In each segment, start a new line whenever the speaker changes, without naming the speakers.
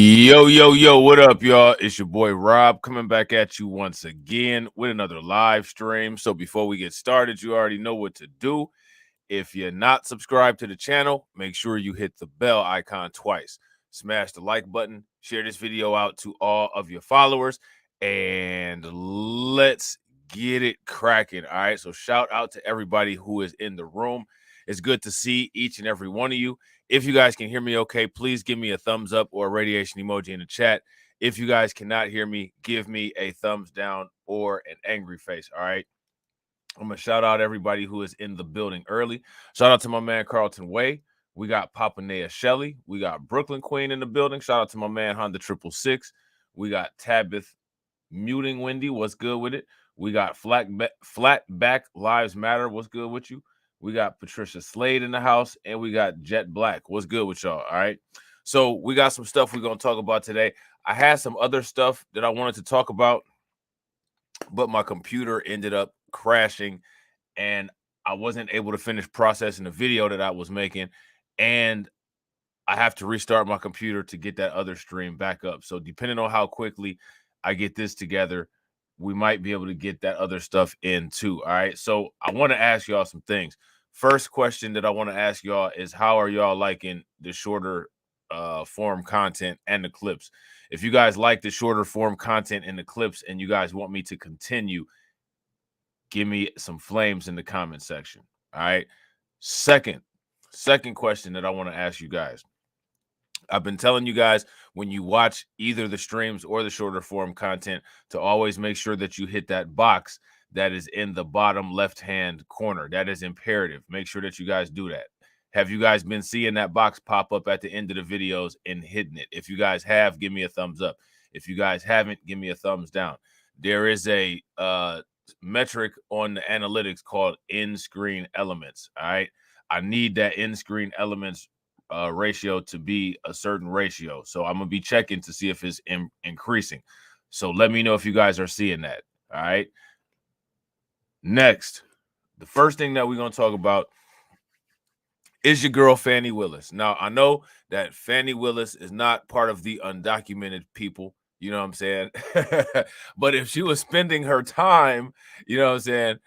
Yo, yo, yo, what up, y'all? It's your boy Rob coming back at you once again with another live stream. So before we get started, you already know what to do. If you're not subscribed to the channel, make sure you hit the bell icon twice. Smash the like button, share this video out to all of your followers, and let's get it cracking. All right, so shout out to everybody who is in the room. It's good to see each and every one of you. If you guys can hear me okay, please give me a thumbs up or a radiation emoji in the chat. If you guys cannot hear me, give me a thumbs down or an angry face, all right? I'm going to shout out everybody who is in the building early. Shout out to my man, Carlton Way. We got Papanea Shelley. We got Brooklyn Queen in the building. Shout out to my man, Honda 666. We got Tabith Muting Wendy. What's good with it? We got Flatback Lives Matter. What's good with you? We got Patricia Slade in the house, and we got Jet Black. What's good with y'all? All right. So we got some stuff we're going to talk about today. I had some other stuff that I wanted to talk about, but my computer ended up crashing, and I wasn't able to finish processing the video that I was making, and I have to restart my computer to get that other stream back up. So depending on how quickly I get this together, we might be able to get that other stuff in too. All right. So I want to ask y'all some things. First question that I want to ask y'all is, how are y'all liking the shorter form content and the clips? If you guys like the shorter form content and the clips and you guys want me to continue, give me some flames in the comment section. All right. Second question that I want to ask you guys. I've been telling you guys, when you watch either the streams or the shorter form content, to always make sure that you hit that box that is in the bottom left-hand corner. That is imperative. Make sure that you guys do that. Have you guys been seeing that box pop up at the end of the videos and hitting it? If you guys have, give me a thumbs up. If you guys haven't, give me a thumbs down. There is a metric on the analytics called in-screen elements. All right. I need that in-screen elements ratio to be a certain ratio. So I'm going to be checking to see if it's increasing. So let me know if you guys are seeing that. All right. Next, the first thing that we're going to talk about is your girl, Fani Willis. Now, I know that Fani Willis is not part of the undocumented people. You know what I'm saying? But if she was spending her time, you know what I'm saying,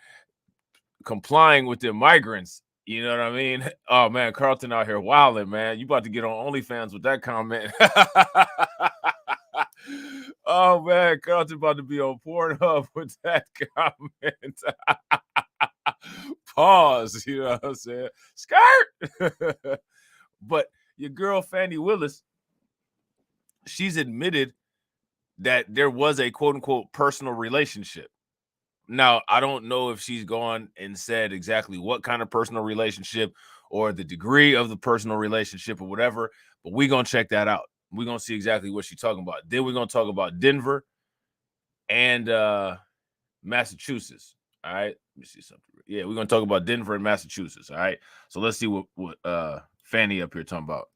complying with the migrants, you know what I mean? Oh, man, Carlton out here wilding, man. You about to get on OnlyFans with that comment. Oh, man, Carlton about to be on Pornhub with that comment. Pause, you know what I'm saying? Skirt! But your girl, Fani Willis, she's admitted that there was a quote-unquote personal relationship. Now, I don't know if she's gone and said exactly what kind of personal relationship or the degree of the personal relationship or whatever, but we're going to check that out. We're going to see exactly what she's talking about. Then we're going to talk about Denver and Massachusetts. All right. Let me see something. Yeah, we're going to talk about Denver and Massachusetts. All right. So let's see what Fani up here talking about.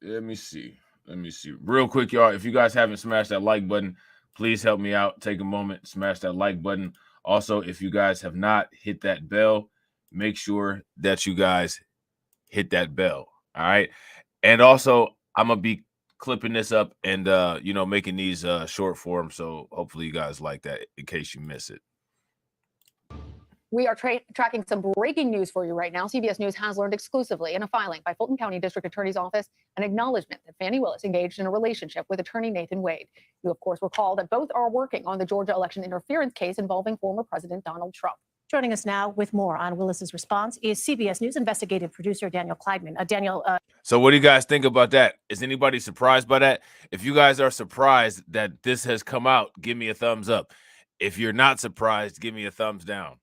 Let me see real quick, y'all. If you guys haven't smashed that like button, please help me out. Take a moment, smash that like button. Also, if you guys have not hit that bell, make sure that you guys hit that bell. All right. And also, I'm going to be clipping this up and, making these short form. So hopefully you guys like that in case you miss it.
We are tracking some breaking news for you right now. CBS News has learned exclusively in a filing by Fulton County District Attorney's Office an acknowledgement that Fani Willis engaged in a relationship with attorney Nathan Wade. You, of course, recall that both are working on the Georgia election interference case involving former President Donald Trump.
Joining us now with more on Willis's response is CBS News investigative producer Daniel Kleidman.
So what do you guys think about that? Is anybody surprised by that? If you guys are surprised that this has come out, give me a thumbs up. If you're not surprised, give me a thumbs down.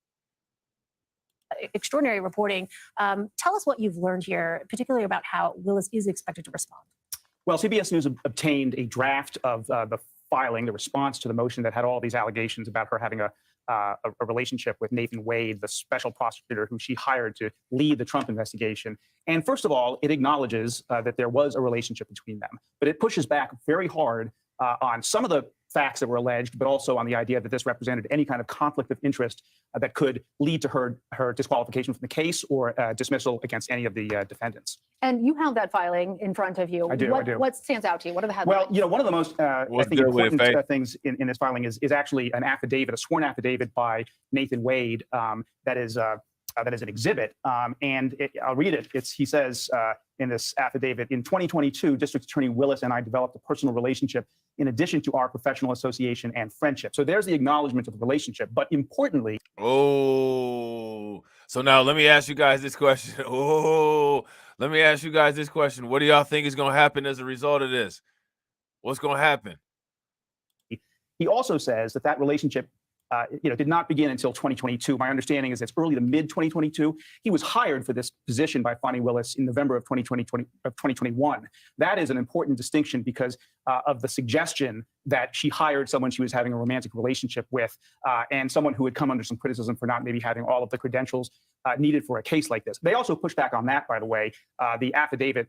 Extraordinary reporting. Tell us what you've learned here, particularly about how Willis is expected to respond.
Well, CBS News obtained a draft of the filing, the response to the motion that had all these allegations about her having a relationship with Nathan Wade, the special prosecutor who she hired to lead the Trump investigation. And first of all, it acknowledges that there was a relationship between them, but it pushes back very hard on some of the facts that were alleged, but also on the idea that this represented any kind of conflict of interest that could lead to her disqualification from the case or dismissal against any of the defendants.
And you have that filing in front of you.
I do.
What stands out to you? What are the headlines?
Well, one of the most I think important things in this filing is actually an affidavit, a sworn affidavit by Nathan Wade that is an exhibit. I'll read it. He says in this affidavit, in 2022, District Attorney Willis and I developed a personal relationship in addition to our professional association and friendship. So there's the acknowledgement of the relationship. But importantly.
So now let me ask you guys this question. Let me ask you guys this question. What do y'all think is going to happen as a result of this? What's going to happen?
He also says that relationship did not begin until 2022. My understanding is it's early to mid 2022. He was hired for this position by Fani Willis in November of 2021. That is an important distinction because of the suggestion that she hired someone she was having a romantic relationship with and someone who had come under some criticism for not maybe having all of the credentials needed for a case like this. They also push back on that, by the way. The affidavit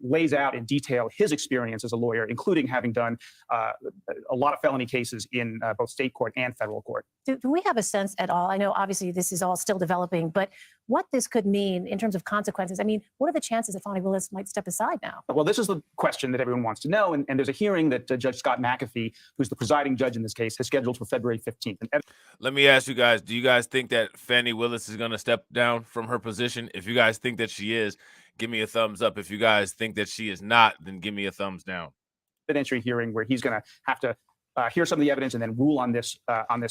lays out in detail his experience as a lawyer, including having done a lot of felony cases in both state court and federal court.
Do we have a sense at all? I know obviously this is all still developing, but what this could mean in terms of consequences? I mean, what are the chances that Fani Willis might step aside now?
Well, this is the question that everyone wants to know. And there's a hearing that Judge Scott McAfee, who's the presiding judge in this case, has scheduled for February 15th.
Let me ask you guys, do you guys think that Fani Willis is going to step down from her position? If you guys think that she is, give me a thumbs up. If you guys think that she is not, then give me a thumbs down.
Evidentiary hearing where he's going to have to hear some of the evidence and then rule on this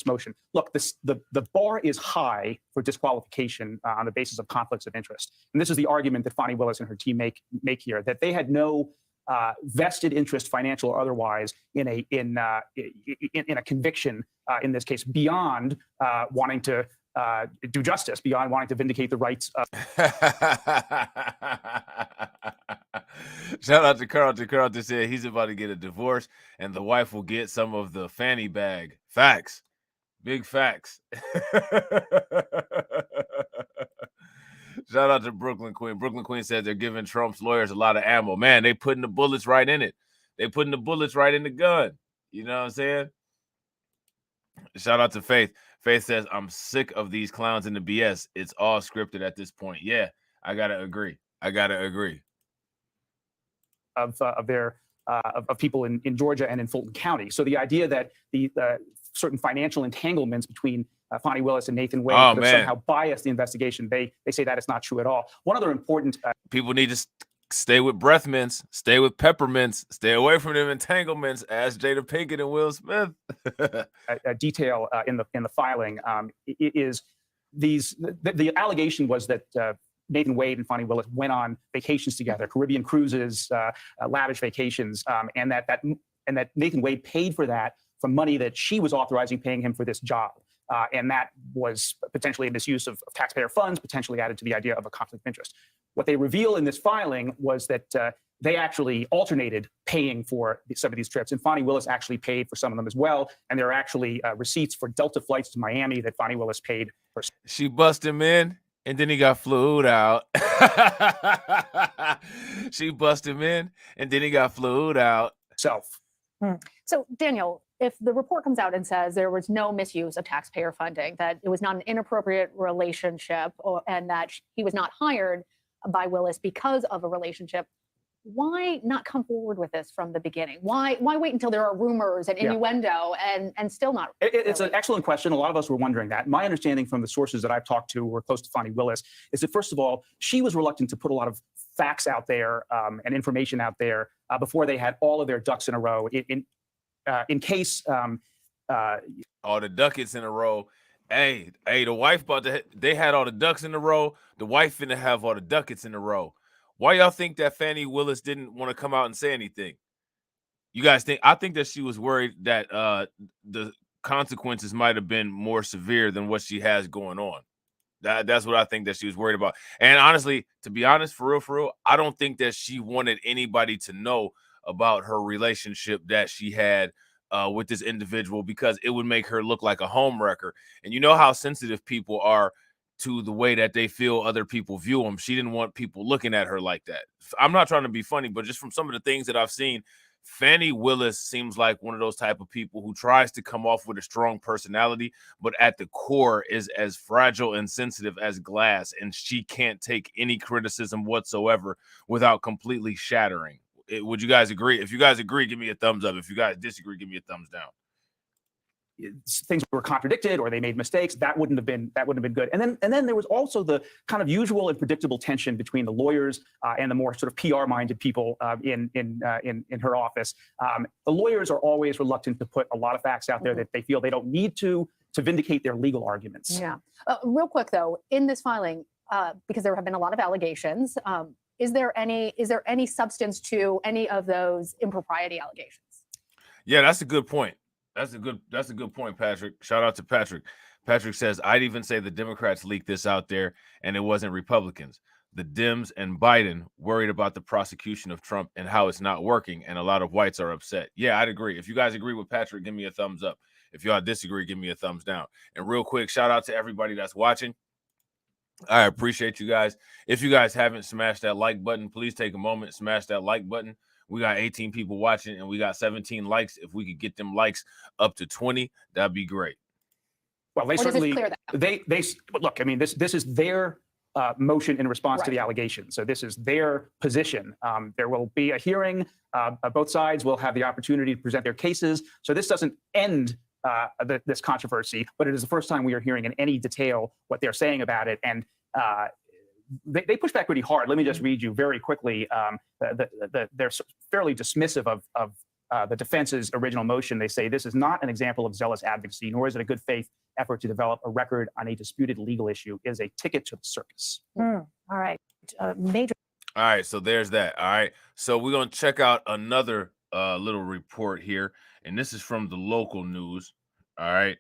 motion. Look, the bar is high for disqualification on the basis of conflicts of interest, and this is the argument that Fani Willis and her team make here, that they had no vested interest, financial or otherwise, in a conviction in this case, beyond wanting to do justice, beyond wanting to vindicate the rights of.
Shout out to Carlton. Carlton said he's about to get a divorce and the wife will get some of the fanny bag. Facts. Big facts. Shout out to Brooklyn Queen. Brooklyn Queen said they're giving Trump's lawyers a lot of ammo. Man, they putting the bullets right in it. They putting the bullets right in the gun. You know what I'm saying? Shout out to Faith. Faith says, I'm sick of these clowns in the BS. It's all scripted at this point. Yeah, I got to agree.
Of people in Georgia and in Fulton County. So the idea that the certain financial entanglements between Fani Willis and Nathan Wade could have somehow biased the investigation, they say that is not true at all. One other important
people need to stay with breath mints, stay with peppermints, stay away from them entanglements. Ask Jada Pinkett and Will Smith.
a detail in the filing is the allegation was that Nathan Wade and Fani Willis went on vacations together, Caribbean cruises, lavish vacations, and that Nathan Wade paid for that from money that she was authorizing paying him for this job. And that was potentially a misuse of taxpayer funds, potentially added to the idea of a conflict of interest. What they reveal in this filing was that they actually alternated paying for some of these trips, and Fani Willis actually paid for some of them as well. And there are actually receipts for Delta flights to Miami that Fani Willis paid for.
She bust him in, and then he got flued out. She bust him in, and then he got flued out.
So, Daniel, if the report comes out and says there was no misuse of taxpayer funding, that it was not an inappropriate relationship, and that he was not hired by Willis because of a relationship, why not come forward with this from the beginning? Why wait until there are rumors and innuendo and still not?
It's an excellent question. A lot of us were wondering that. My understanding from the sources that I've talked to who were close to Fani Willis is that, first of all, she was reluctant to put a lot of facts out there and information out there before they had all of their ducks in a row. In case
all the ducats in a row. Hey, the wife they had all the ducks in a row. The wife finna have all the ducats in a row. Why y'all think that Fani Willis didn't want to come out and say anything? You guys think? I think that she was worried that the consequences might have been more severe than what she has going on. That's what I think that she was worried about. And honestly, to be honest, for real, I don't think that she wanted anybody to know about her relationship that she had with this individual, because it would make her look like a homewrecker. And you know how sensitive people are to the way that they feel other people view them. She didn't want people looking at her like that. I'm not trying to be funny, but just from some of the things that I've seen, Fannie Willis seems like one of those type of people who tries to come off with a strong personality, but at the core is as fragile and sensitive as glass, and she can't take any criticism whatsoever without completely shattering. Would you guys agree? If you guys agree, give me a thumbs up. If you guys disagree, give me a thumbs down.
Things were contradicted or they made mistakes, that wouldn't have been good. And then there was also the kind of usual and predictable tension between the lawyers and the more sort of PR-minded people in her office. The lawyers are always reluctant to put a lot of facts out there that they feel they don't need to vindicate their legal arguments.
Yeah. Real quick though, in this filing, because there have been a lot of allegations, is there any substance to any of those impropriety allegations?
Yeah, that's a good point. That's a good point, Patrick. Shout out to Patrick. Patrick says, I'd even say the Democrats leaked this out there and it wasn't Republicans. The Dems and Biden worried about the prosecution of Trump and how it's not working, and a lot of whites are upset. Yeah, I'd agree. If you guys agree with Patrick, give me a thumbs up. If y'all disagree, give me a thumbs down. And real quick, shout out to everybody that's watching. I appreciate you guys. If you guys haven't smashed that like button, please take a moment, smash that like button. We got 18 people watching and we got 17 likes. If we could get them likes up to 20, that'd be great.
Well, they certainly, they look, I mean, this is their motion in response to the allegation. So this is their position. There will be a hearing. Both sides will have the opportunity to present their cases. So this doesn't end this controversy, but it is the first time we are hearing in any detail what they're saying about it. And they push back pretty hard. Let me just read you very quickly. They're fairly dismissive of the defense's original motion. They say this is not an example of zealous advocacy, nor is it a good faith effort to develop a record on a disputed legal issue. It is a ticket to the circus.
All right. Major.
All right. So there's that. All right. So we're going to check out another little report here. And this is from the local news. All right.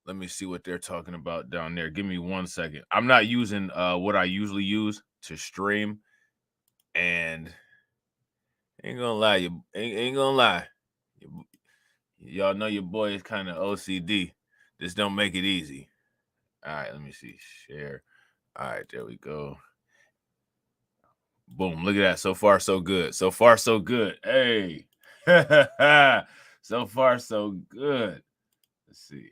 Let me see what they're talking about down there. Give me 1 second. I'm not using what I usually use to stream. And ain't gonna lie, ain't gonna lie. Y'all know your boy is kind of OCD. This don't make it easy. All right, let me see. Share. All right, there we go. Boom. Look at that. So far, so good. So far, so good. Hey. So far, so good. Let's see.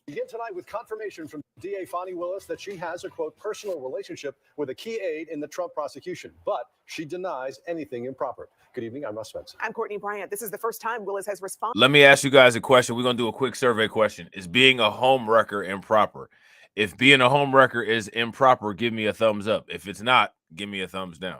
Begin tonight with confirmation from DA Fani Willis that she has a, quote, personal relationship with a key aide in the Trump prosecution, but she denies anything improper. Good evening. I'm Russ Spence.
I'm Courtney Bryant. This is the first time Willis has responded.
Let me ask you guys a question. We're going to do a quick survey question. Is being a homewrecker improper? If being a homewrecker is improper, give me a thumbs up. If it's not, give me a thumbs down.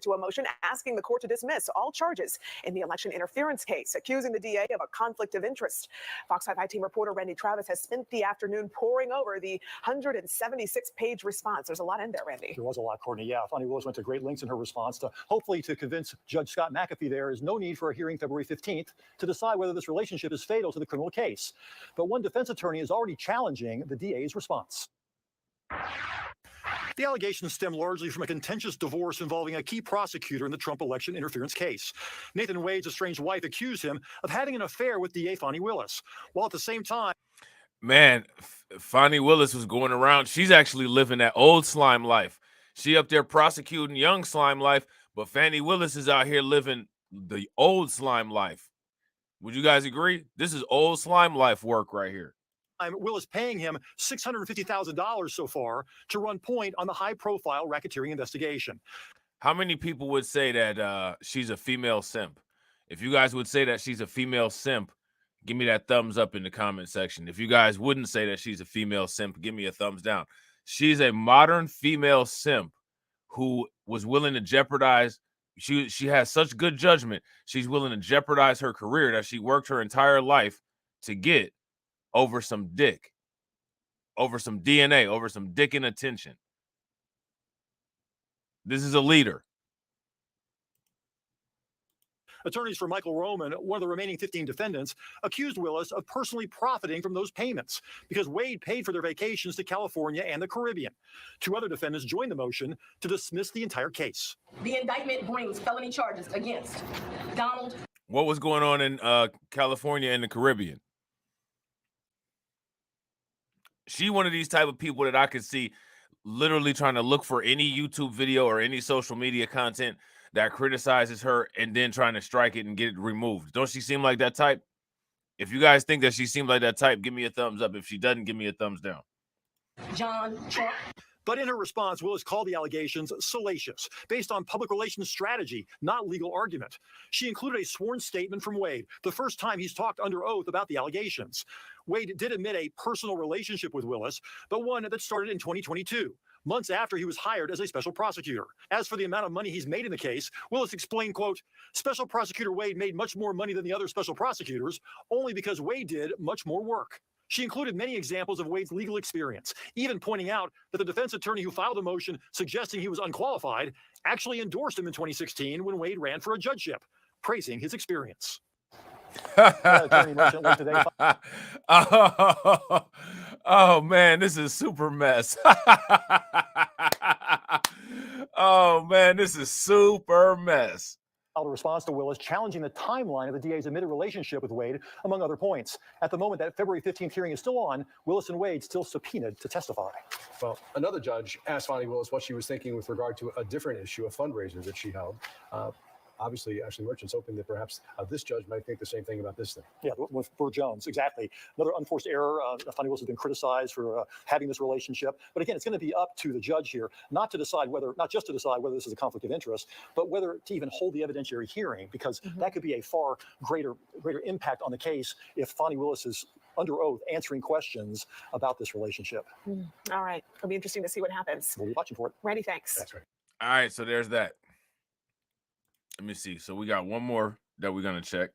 To a motion asking the court to dismiss all charges in the election interference case, accusing the DA of a conflict of interest. Fox 5 team reporter Randy Travis has spent the afternoon poring over the 176-page response. There's a lot in there, Randy.
There was a lot, Courtney. Yeah, Fani Willis went to great lengths in her response to hopefully to convince Judge Scott McAfee there is no need for a hearing February 15th to decide whether this relationship is fatal to the criminal case. But one defense attorney is already challenging the DA's response. The allegations stem largely from a contentious divorce involving a key prosecutor in the Trump election interference case. Nathan Wade's estranged wife accused him of having an affair with DA Fani Willis, while at the same time...
Man, Fani Willis was going around. She's actually living that old slime life. She up there prosecuting young slime life, but Fani Willis is out here living the old slime life. Would you guys agree? This is old slime life work right here.
Willis paying him $650,000 so far to run point on the high-profile racketeering investigation.
How many people would say that she's a female simp? If you guys would say that she's a female simp, give me that thumbs up in the comment section. If you guys wouldn't say that she's a female simp, give me a thumbs down. She's a modern female simp who was willing to jeopardize. She has such good judgment. She's willing to jeopardize her career that she worked her entire life to get over some dick, over some DNA, over some dick and attention. This is a leader.
Attorneys for Michael Roman, one of the remaining 15 defendants, accused Willis of personally profiting from those payments because Wade paid for their vacations to California and the Caribbean. Two other defendants joined the motion to dismiss the entire case.
The indictment brings felony charges against Donald.
What was going on in California and the Caribbean? She one of these type of people that I could see literally trying to look for any YouTube video or any social media content that criticizes her and then trying to strike it and get it removed. Don't she seem like that type? If you guys think that she seems like that type, give me a thumbs up. If she doesn't, give me a thumbs down.
John Trump.
But in her response, Willis called the allegations salacious, based on public relations strategy, not legal argument. She included a sworn statement from Wade, the first time he's talked under oath about the allegations. Wade did admit a personal relationship with Willis, but one that started in 2022, months after he was hired as a special prosecutor. As for the amount of money he's made in the case, Willis explained, quote, Special Prosecutor Wade made much more money than the other special prosecutors, only because Wade did much more work. She included many examples of Wade's legal experience, even pointing out that the defense attorney who filed the motion suggesting he was unqualified actually endorsed him in 2016 when Wade ran for a judgeship, praising his experience.
Oh man, this is super mess. Oh man, this is super mess.
A response to Willis challenging the timeline of the DA's admitted relationship with Wade, among other points. At the moment that February 15th hearing is still on, Willis and Wade still subpoenaed to testify.
Well, another judge asked Fani Willis what she was thinking with regard to a different issue, a fundraiser that she held. Obviously, Ashley Merchant's hoping that perhaps this judge might think the same thing about this thing.
Yeah, with Burr Jones, exactly. Another unforced error. Fani Willis has been criticized for having this relationship. But again, it's going to be up to the judge here, not just to decide whether this is a conflict of interest, but whether to even hold the evidentiary hearing, because that could be a far greater impact on the case if Fani Willis is under oath answering questions about this relationship.
All right. It'll be interesting to see what happens.
We'll be watching for it.
Randy, thanks.
That's right.
All right, so there's that. Let me see. So we got one more that we're gonna check,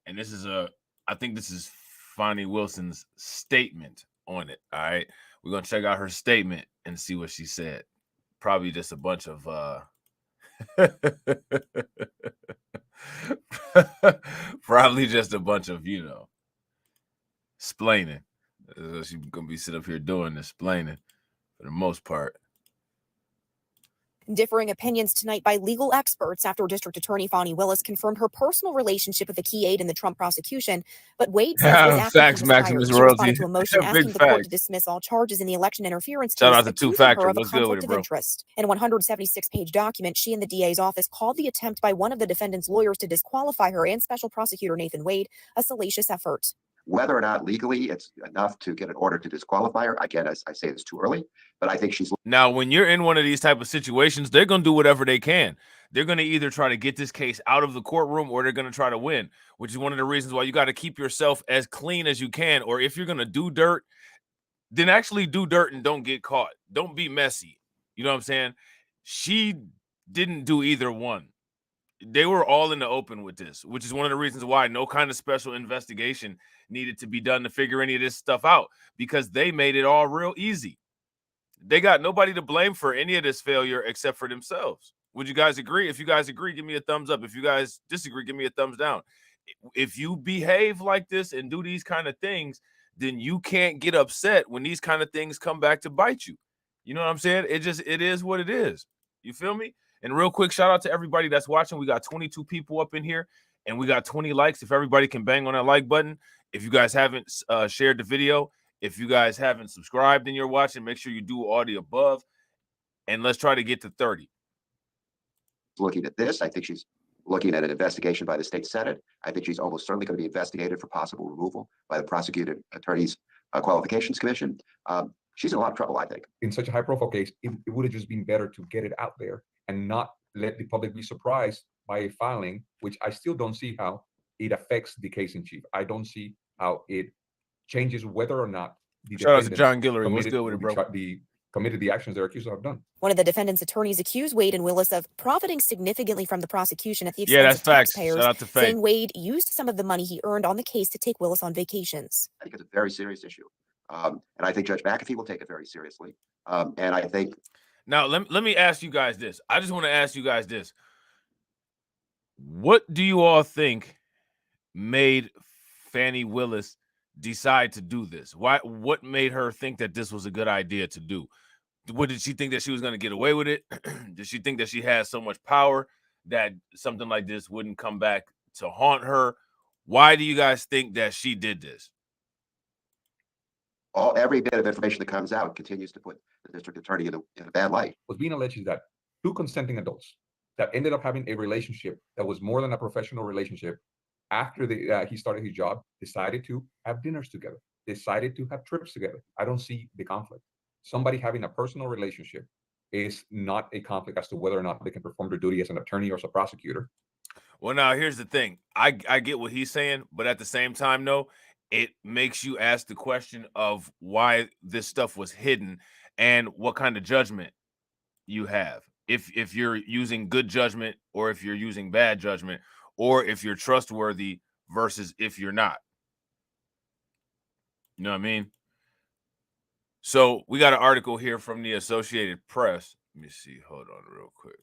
and this is I think this is Fani Wilson's statement on it. All right, we're gonna check out her statement and see what she said. Probably just a bunch of probably just a bunch of explaining. She's gonna be sitting up here doing this, explaining for the most part.
Differing opinions tonight by legal experts after District Attorney Fani Willis confirmed her personal relationship with a key aide in the Trump prosecution. But Wade says it was after
Facts,
he was
Maximus
fired. She
Royalty.
responded to a motion asking the court to dismiss all charges in the election interference
Shout
case,
out to Two
accusing
Factor.
her of a
What's good with
conflict
it,
of
bro?
interest. In a 176-page document, she and the DA's office called the attempt by one of the defendant's lawyers to disqualify her and Special Prosecutor Nathan Wade a salacious effort.
Whether or not legally it's enough to get an order to disqualify her, again, as I say, it's too early, but I think she's...
Now, when you're in one of these type of situations, they're going to do whatever they can. They're going to either try to get this case out of the courtroom or they're going to try to win, which is one of the reasons why you got to keep yourself as clean as you can. Or if you're going to do dirt, then actually do dirt and don't get caught. Don't be messy. You know what I'm saying? She didn't do either one. They were all in the open with this, which is one of the reasons why no kind of special investigation needed to be done to figure any of this stuff out, because they made it all real easy. They got nobody to blame for any of this failure except for themselves. Would you guys agree? If you guys agree, give me a thumbs up. If you guys disagree, give me a thumbs down. If you behave like this and do these kind of things, then you can't get upset when these kind of things come back to bite you. You know what I'm saying? It is what it is. You feel me? And real quick, shout out to everybody that's watching. We got 22 people up in here and we got 20 likes. If everybody can bang on that like button. If you guys haven't shared the video, if you guys haven't subscribed and you're watching, make sure you do all the above. And let's try to get to 30.
Looking at this, I think she's looking at an investigation by the state Senate. I think she's almost certainly going to be investigated for possible removal by the prosecuting attorney's qualifications commission. She's in a lot of trouble, I think.
In such a high-profile case, it would have just been better to get it out there and not let the public be surprised by a filing, which I still don't see how it affects the case in chief. I don't see how it changes whether or not the
shout out to John Guillory. What's good with it, bro?
Committed the actions they're accused of have done.
One of the defendant's attorneys accused Wade and Willis of profiting significantly from the prosecution at the expense
that's
of
facts.
taxpayers,
Shout out to Faye.
saying Wade used some of the money he earned on the case to take Willis on vacations.
I think it's a very serious issue. And I think Judge McAfee will take it very seriously. And I think...
Now, let me ask you guys this. I just want to ask you guys this. What do you all think made Fani Willis decide to do this? What made her think that this was a good idea to do? What did she think that she was going to get away with it? Did she think that she had so much power that something like this wouldn't come back to haunt her? Why do you guys think that she did this?
Every bit of information that comes out continues to put the district attorney in a bad light.
What's being alleged is that two consenting adults that ended up having a relationship that was more than a professional relationship after he started his job, decided to have dinners together, decided to have trips together. I don't see the conflict. Somebody having a personal relationship is not a conflict as to whether or not they can perform their duty as an attorney or as a prosecutor.
Well, now here's the thing. I get what he's saying, but at the same time, no, it makes you ask the question of why this stuff was hidden and what kind of judgment you have. If you're using good judgment or if you're using bad judgment or if you're trustworthy versus if you're not. You know what I mean? So we got an article here from the Associated Press. Let me see. Hold on real quick.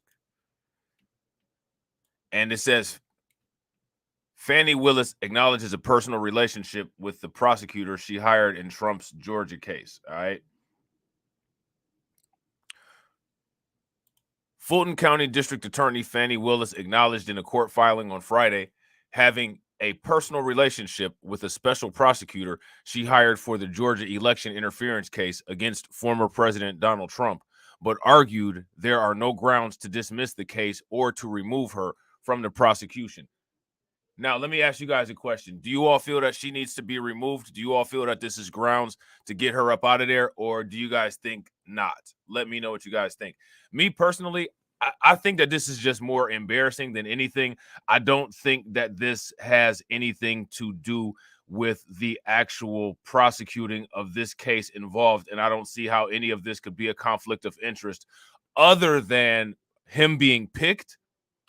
And it says, Fani Willis acknowledges a personal relationship with the prosecutor she hired in Trump's Georgia case. All right. Fulton County District Attorney Fani Willis acknowledged in a court filing on Friday having a personal relationship with a special prosecutor she hired for the Georgia election interference case against former President Donald Trump, but argued there are no grounds to dismiss the case or to remove her from the prosecution. Now, let me ask you guys a question. Do you all feel that she needs to be removed? Do you all feel that this is grounds to get her up out of there? Or do you guys think not? Let me know what you guys think. Me personally, I think that this is just more embarrassing than anything. I don't think that this has anything to do with the actual prosecuting of this case involved. And I don't see how any of this could be a conflict of interest other than him being picked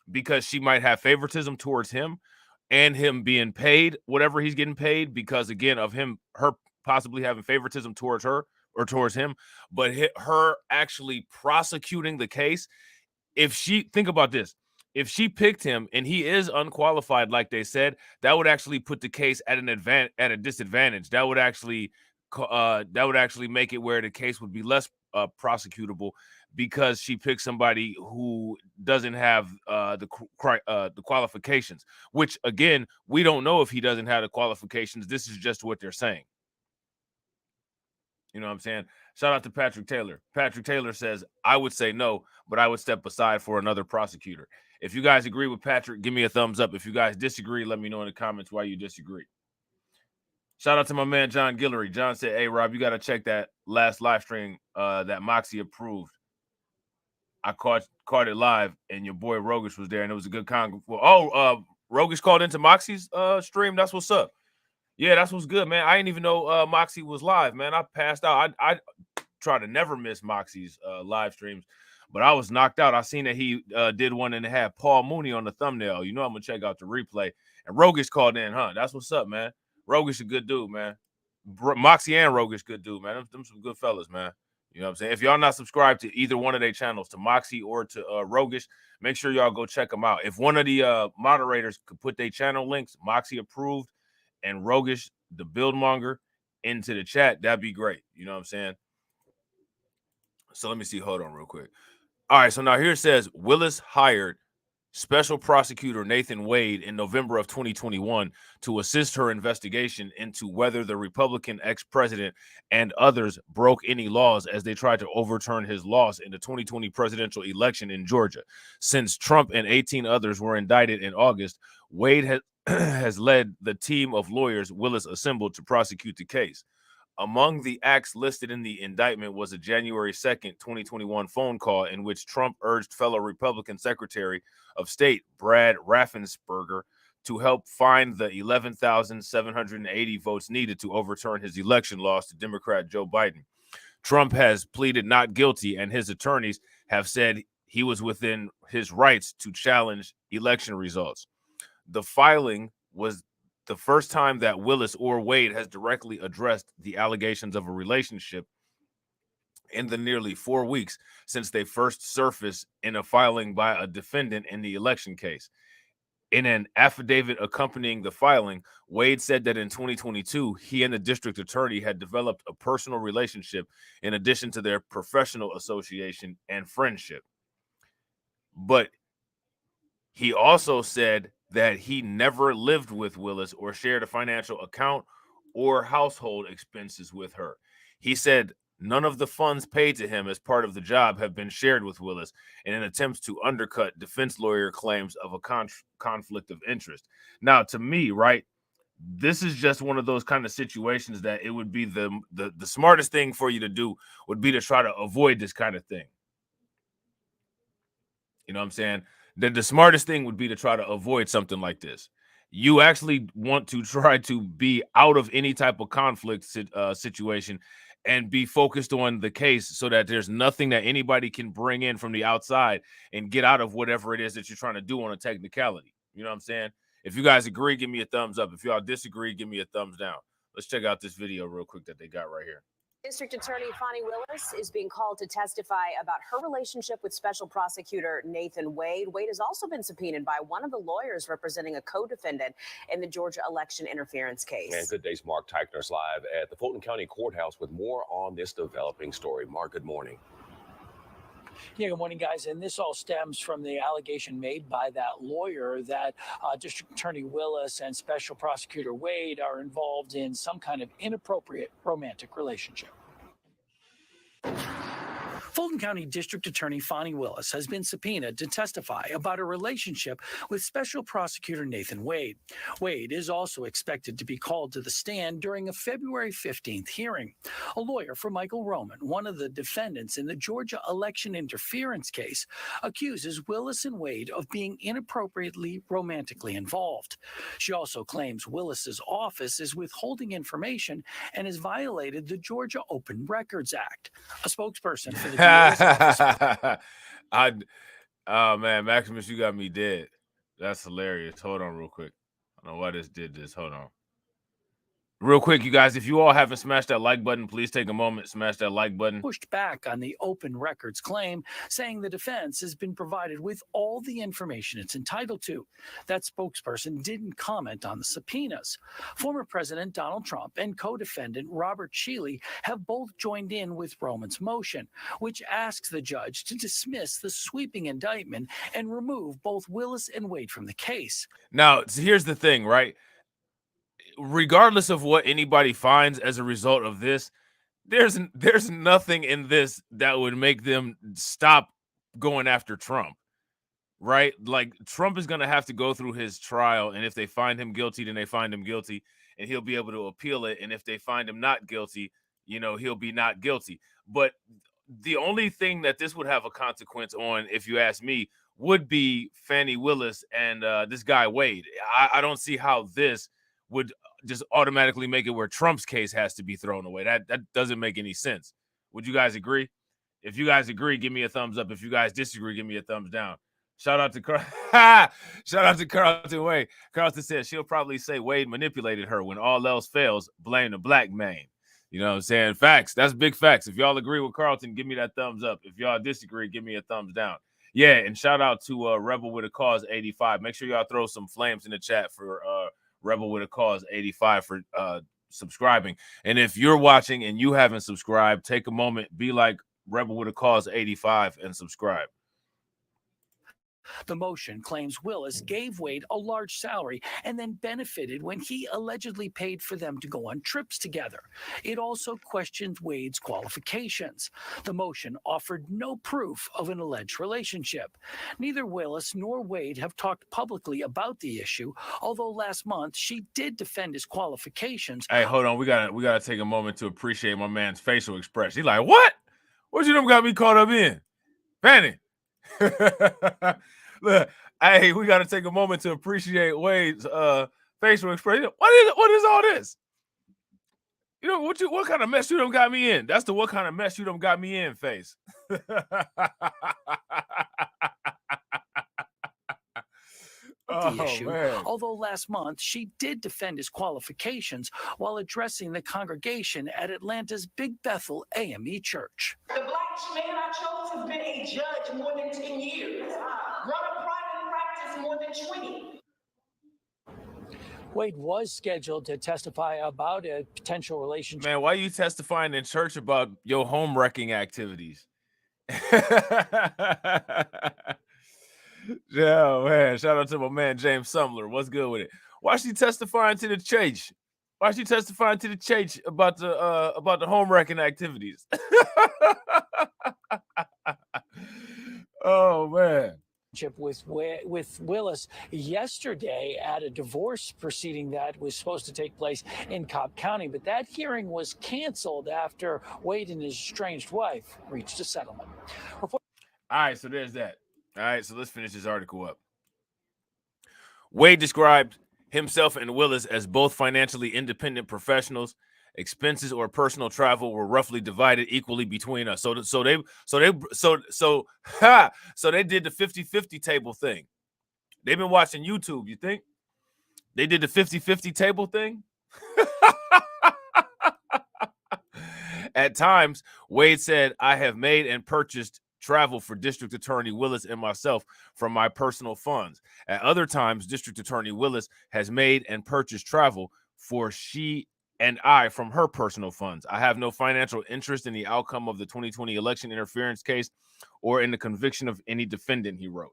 because she might have favoritism towards him, and him being paid whatever he's getting paid because, again, of her possibly having favoritism towards her or towards him, but her actually prosecuting the case. Think about this, if she picked him and he is unqualified, like they said, that would actually put the case at a disadvantage. That would actually make it where the case would be less prosecutable because she picked somebody who doesn't have the qualifications, which, again, we don't know if he doesn't have the qualifications. This is just what they're saying. You know what I'm saying? Shout out to Patrick Taylor. Patrick Taylor says, I would say no, but I would step aside for another prosecutor. If you guys agree with Patrick, give me a thumbs up. If you guys disagree, let me know in the comments why you disagree. Shout out to my man, John Guillory. John said, hey, Rob, you got to check that last live stream that Moxie approved. I caught it live, and your boy Rogish was there, and it was a good Rogish called into Moxie's stream. That's what's up. Yeah, that's what's good, man. I didn't even know Moxie was live, man. I passed out. I try to never miss Moxie's live streams, but I was knocked out. I seen that he did one and it had Paul Mooney on the thumbnail. You know I'm going to check out the replay. And Rogish called in, huh? That's what's up, man. Rogish a good dude, man. Moxie and Rogish good dude, man. Them some good fellas, man. You know what I'm saying? If y'all not subscribed to either one of their channels, to Moxie or to Rogish, make sure y'all go check them out. If one of the moderators could put their channel links, Moxie approved, and Rogish, the Buildmonger, into the chat, that'd be great. You know what I'm saying? So let me see. Hold on real quick. All right, so now here it says, Willis hired Special Prosecutor Nathan Wade in November of 2021 to assist her investigation into whether the Republican ex-president and others broke any laws as they tried to overturn his loss in the 2020 presidential election in Georgia. Since Trump and 18 others were indicted in August, Wade has led the team of lawyers Willis assembled to prosecute the case. Among the acts listed in the indictment was a January 2nd, 2021 phone call in which Trump urged fellow Republican Secretary of State Brad Raffensperger to help find the 11,780 votes needed to overturn his election loss to Democrat Joe Biden. Trump has pleaded not guilty, and his attorneys have said he was within his rights to challenge election results. The filing was the first time that Willis or Wade has directly addressed the allegations of a relationship in the nearly 4 weeks since they first surfaced in a filing by a defendant in the election case. In an affidavit accompanying the filing, Wade said that in 2022, he and the district attorney had developed a personal relationship in addition to their professional association and friendship. But he also said that he never lived with Willis or shared a financial account or household expenses with her. He said None of the funds paid to him as part of the job have been shared with Willis in an attempt to undercut defense lawyer claims of a conflict of interest. Now, to me, right, this is just one of those kind of situations that it would be the smartest thing for you to do would be to try to avoid this kind of thing. You know what I'm saying? The smartest thing would be to try to avoid something like this. You actually want to try to be out of any type of conflict situation and be focused on the case so that there's nothing that anybody can bring in from the outside and get out of whatever it is that you're trying to do on a technicality. You know what I'm saying? If you guys agree, give me a thumbs up. If y'all disagree, give me a thumbs down. Let's check out this video real quick that they got right here.
District Attorney Fani Willis is being called to testify about her relationship with Special Prosecutor Nathan Wade. Wade has also been subpoenaed by one of the lawyers representing a co-defendant in the Georgia election interference case.
And good day's Mark Teichner's live at the Fulton County Courthouse with more on this developing story. Mark, good morning.
Yeah, good morning, guys. And this all stems from the allegation made by that lawyer that District Attorney Willis and Special Prosecutor Wade are involved in some kind of inappropriate romantic relationship. Fulton County District Attorney Fani Willis has been subpoenaed to testify about a relationship with Special Prosecutor Nathan Wade. Wade is also expected to be called to the stand during a February 15th hearing. A lawyer for Michael Roman, one of the defendants in the Georgia election interference case, accuses Willis and Wade of being inappropriately romantically involved. She also claims Willis's office is withholding information and has violated the Georgia Open Records Act. A spokesperson for the
Oh man, Maximus, you got me dead. That's hilarious. Hold on real quick. I don't know why this did this. Hold on. Real quick, you guys, if you all haven't smashed that like button, please take a moment, smash that like button.
Pushed back on the Open Records claim, saying the defense has been provided with all the information it's entitled to. That spokesperson didn't comment on the subpoenas. Former President Donald Trump and co-defendant Robert Shealy have both joined in with Roman's motion, which asks the judge to dismiss the sweeping indictment and remove both Willis and Wade from the case.
Now, here's the thing, right? Regardless of what anybody finds as a result of this, there's nothing in this that would make them stop going after Trump, right? Like, Trump is going to have to go through his trial, and if they find him guilty, then they find him guilty, and he'll be able to appeal it. And if they find him not guilty, you know, he'll be not guilty. But the only thing that this would have a consequence on, if you ask me, would be Fani Willis and this guy Wade. I don't see how this would just automatically make it where Trump's case has to be thrown away. That doesn't make any sense. Would you guys agree? If you guys agree, give me a thumbs up. If you guys disagree, give me a thumbs down. Shout out to Carlton Wade. Carlton says she'll probably say Wade manipulated her. When all else fails, blame the black man. You know what I'm saying? Facts. That's big facts. If y'all agree with Carlton, give me that thumbs up. If y'all disagree, give me a thumbs down. Yeah, and shout out to Rebel with a Cause 85. Make sure y'all throw some flames in the chat for Rebel with a Cause 85 for subscribing. And if you're watching and you haven't subscribed, take a moment, be like Rebel with a Cause 85 and subscribe.
The motion claims Willis gave Wade a large salary and then benefited when he allegedly paid for them to go on trips together. It also questioned Wade's qualifications. The motion offered no proof of an alleged relationship. Neither Willis nor Wade have talked publicly about the issue, although last month she did defend his qualifications.
Hey, hold on. We gotta take a moment to appreciate my man's facial expression. He's like, what? What you done got me caught up in? Fanny. Look, hey, we got to take a moment to appreciate Wade's facial expression. What is all this? You know, what kind of mess you done got me in? That's the what kind of mess you done got me in face.
The issue. Although last month she did defend his qualifications while addressing the congregation at Atlanta's Big Bethel AME Church.
The black man I chose has been a judge more than 10 years, run a private practice more than 20.
Wade was scheduled to testify about a potential relationship.
Man, why are you testifying in church about your home wrecking activities? Yeah, man. Shout out to my man James Sumler. What's good with it? Why is she testifying to the church? Why is she testifying to the church about the home wrecking activities? Oh man.
With Willis yesterday at a divorce proceeding that was supposed to take place in Cobb County, but that hearing was canceled after Wade and his estranged wife reached a settlement.
All right, so there's that. All right, so let's finish this article up. Wade described himself and Willis as both financially independent professionals. Expenses or personal travel were roughly divided equally between us. So they did the 50-50 table thing. They've been watching YouTube, you think? They did the 50-50 table thing? At times, Wade said, I have made and purchased travel for District Attorney Willis and myself from my personal funds. At other times, District Attorney Willis has made and purchased travel for she and I from her personal funds. I have no financial interest in the outcome of the 2020 election interference case or in the conviction of any defendant, he wrote.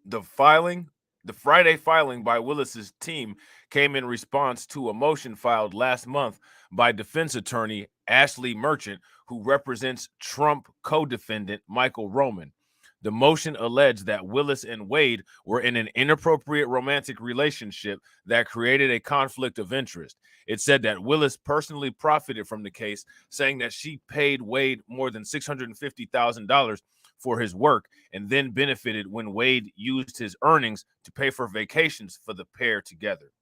The Friday filing by Willis's team came in response to a motion filed last month by defense attorney Ashley Merchant, who represents Trump co-defendant Michael Roman. The motion alleged that Willis and Wade were in an inappropriate romantic relationship that created a conflict of interest. It said that Willis personally profited from the case, saying that she paid Wade more than $650,000 for his work and then benefited when Wade used his earnings to pay for vacations for the pair together.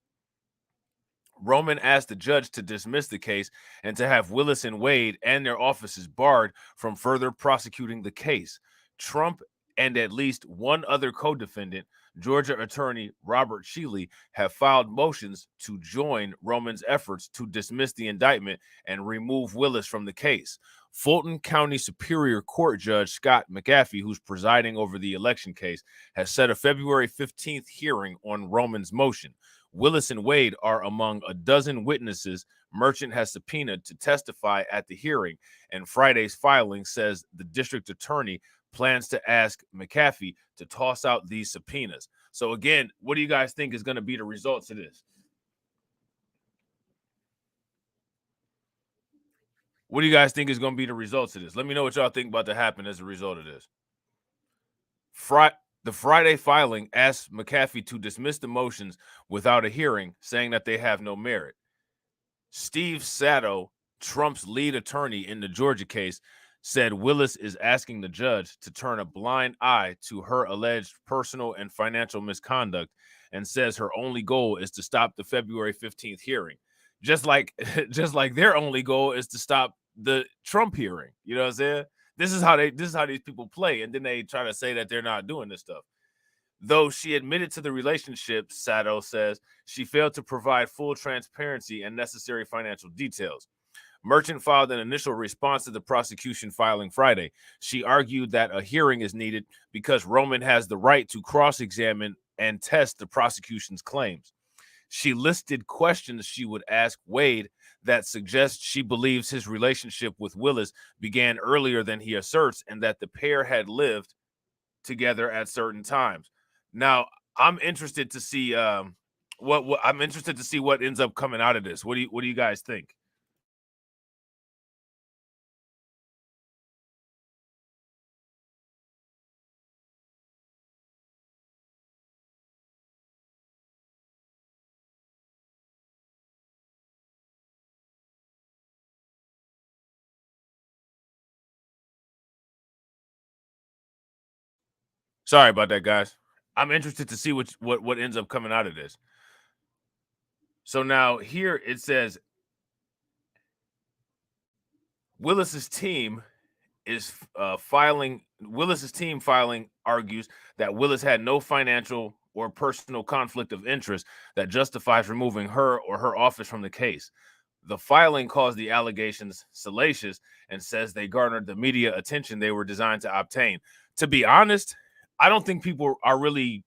Roman asked the judge to dismiss the case and to have Willis and Wade and their offices barred from further prosecuting the case. Trump and at least one other co-defendant, Georgia attorney Robert Shealy, have filed motions to join Roman's efforts to dismiss the indictment and remove Willis from the case. Fulton County Superior Court Judge Scott McAfee, who's presiding over the election case, has set a February 15th hearing on Roman's motion. Willis and Wade are among a dozen witnesses Merchant has subpoenaed to testify at the hearing, and Friday's filing says the district attorney plans to ask McAfee to toss out these subpoenas. So again, what do you guys think is going to be the results of this? What do you guys think is going to be the results of this? Let me know what y'all think about to happen as a result of this. The Friday filing asked McAfee to dismiss the motions without a hearing, saying that they have no merit. Steve Sato, Trump's lead attorney in the Georgia case, said Willis is asking the judge to turn a blind eye to her alleged personal and financial misconduct and says her only goal is to stop the February 15th hearing. Just like their only goal is to stop the Trump hearing. You know what I'm saying? This is how these people play, and then they try to say that they're not doing this stuff. Though she admitted to the relationship, Sato says she failed to provide full transparency and necessary financial details. Merchant filed an initial response to the prosecution filing Friday. She argued that a hearing is needed because Roman has the right to cross-examine and test the prosecution's claims. She listed questions she would ask Wade that suggest she believes his relationship with Willis began earlier than he asserts and that the pair had lived together at certain times. Now, I'm interested to see what ends up coming out of this. What do you guys think? Sorry about that, guys. I'm interested to see what ends up coming out of this. So now here it says Willis's team filing argues that Willis had no financial or personal conflict of interest that justifies removing her or her office from the case. The filing calls the allegations salacious and says they garnered the media attention they were designed to obtain. To be honest, I don't think people are really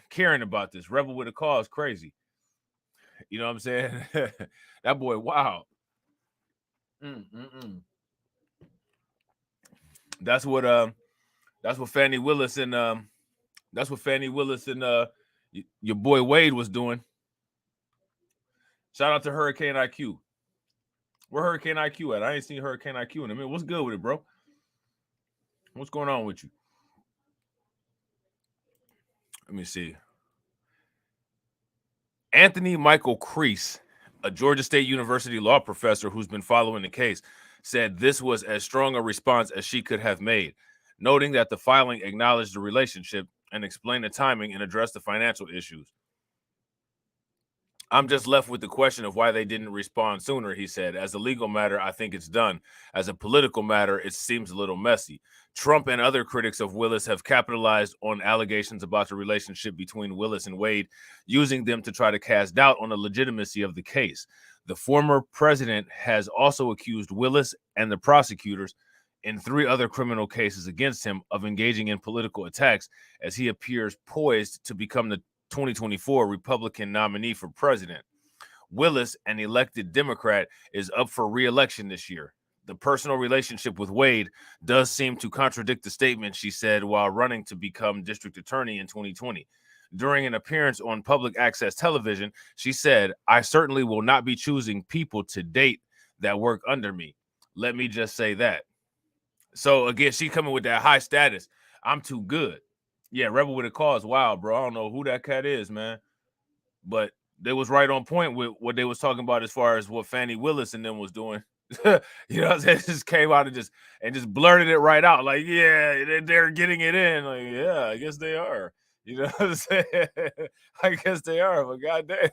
caring about this. Rebel with a cause, crazy. You know what I'm saying? That boy, wow. That's what Fannie Willis and That's what Fannie Willis and your boy Wade was doing. Shout out to Hurricane IQ. Where Hurricane IQ at? I ain't seen Hurricane IQ in a minute. What's good with it, bro? What's going on with you? Let me see. Anthony Michael Crease, a Georgia State University law professor who's been following the case, said this was as strong a response as she could have made, noting that the filing acknowledged the relationship and explained the timing and addressed the financial issues. I'm just left with the question of why they didn't respond sooner, he said. As a legal matter, I think it's done. As a political matter, it seems a little messy. Trump and other critics of Willis have capitalized on allegations about the relationship between Willis and Wade, using them to try to cast doubt on the legitimacy of the case. The former president has also accused Willis and the prosecutors in 3 other criminal cases against him of engaging in political attacks as he appears poised to become the 2024 Republican nominee for president. Willis, an elected Democrat, is up for re-election this year. The personal relationship with Wade does seem to contradict the statement she said while running to become district attorney in 2020. During an appearance on public access television, she said, "I certainly will not be choosing people to date that work under me. Let me just say that." So again, she coming with that high status. I'm too good. Yeah, Rebel with a Cause. Wow, bro. I don't know who that cat is, man. But they was right on point with what they was talking about as far as what Fannie Willis and them was doing. You know what I'm saying? It just came out and just blurted it right out. Like, yeah, they're getting it in. Like, yeah, I guess they are. You know what I'm saying? I guess they are, but goddamn.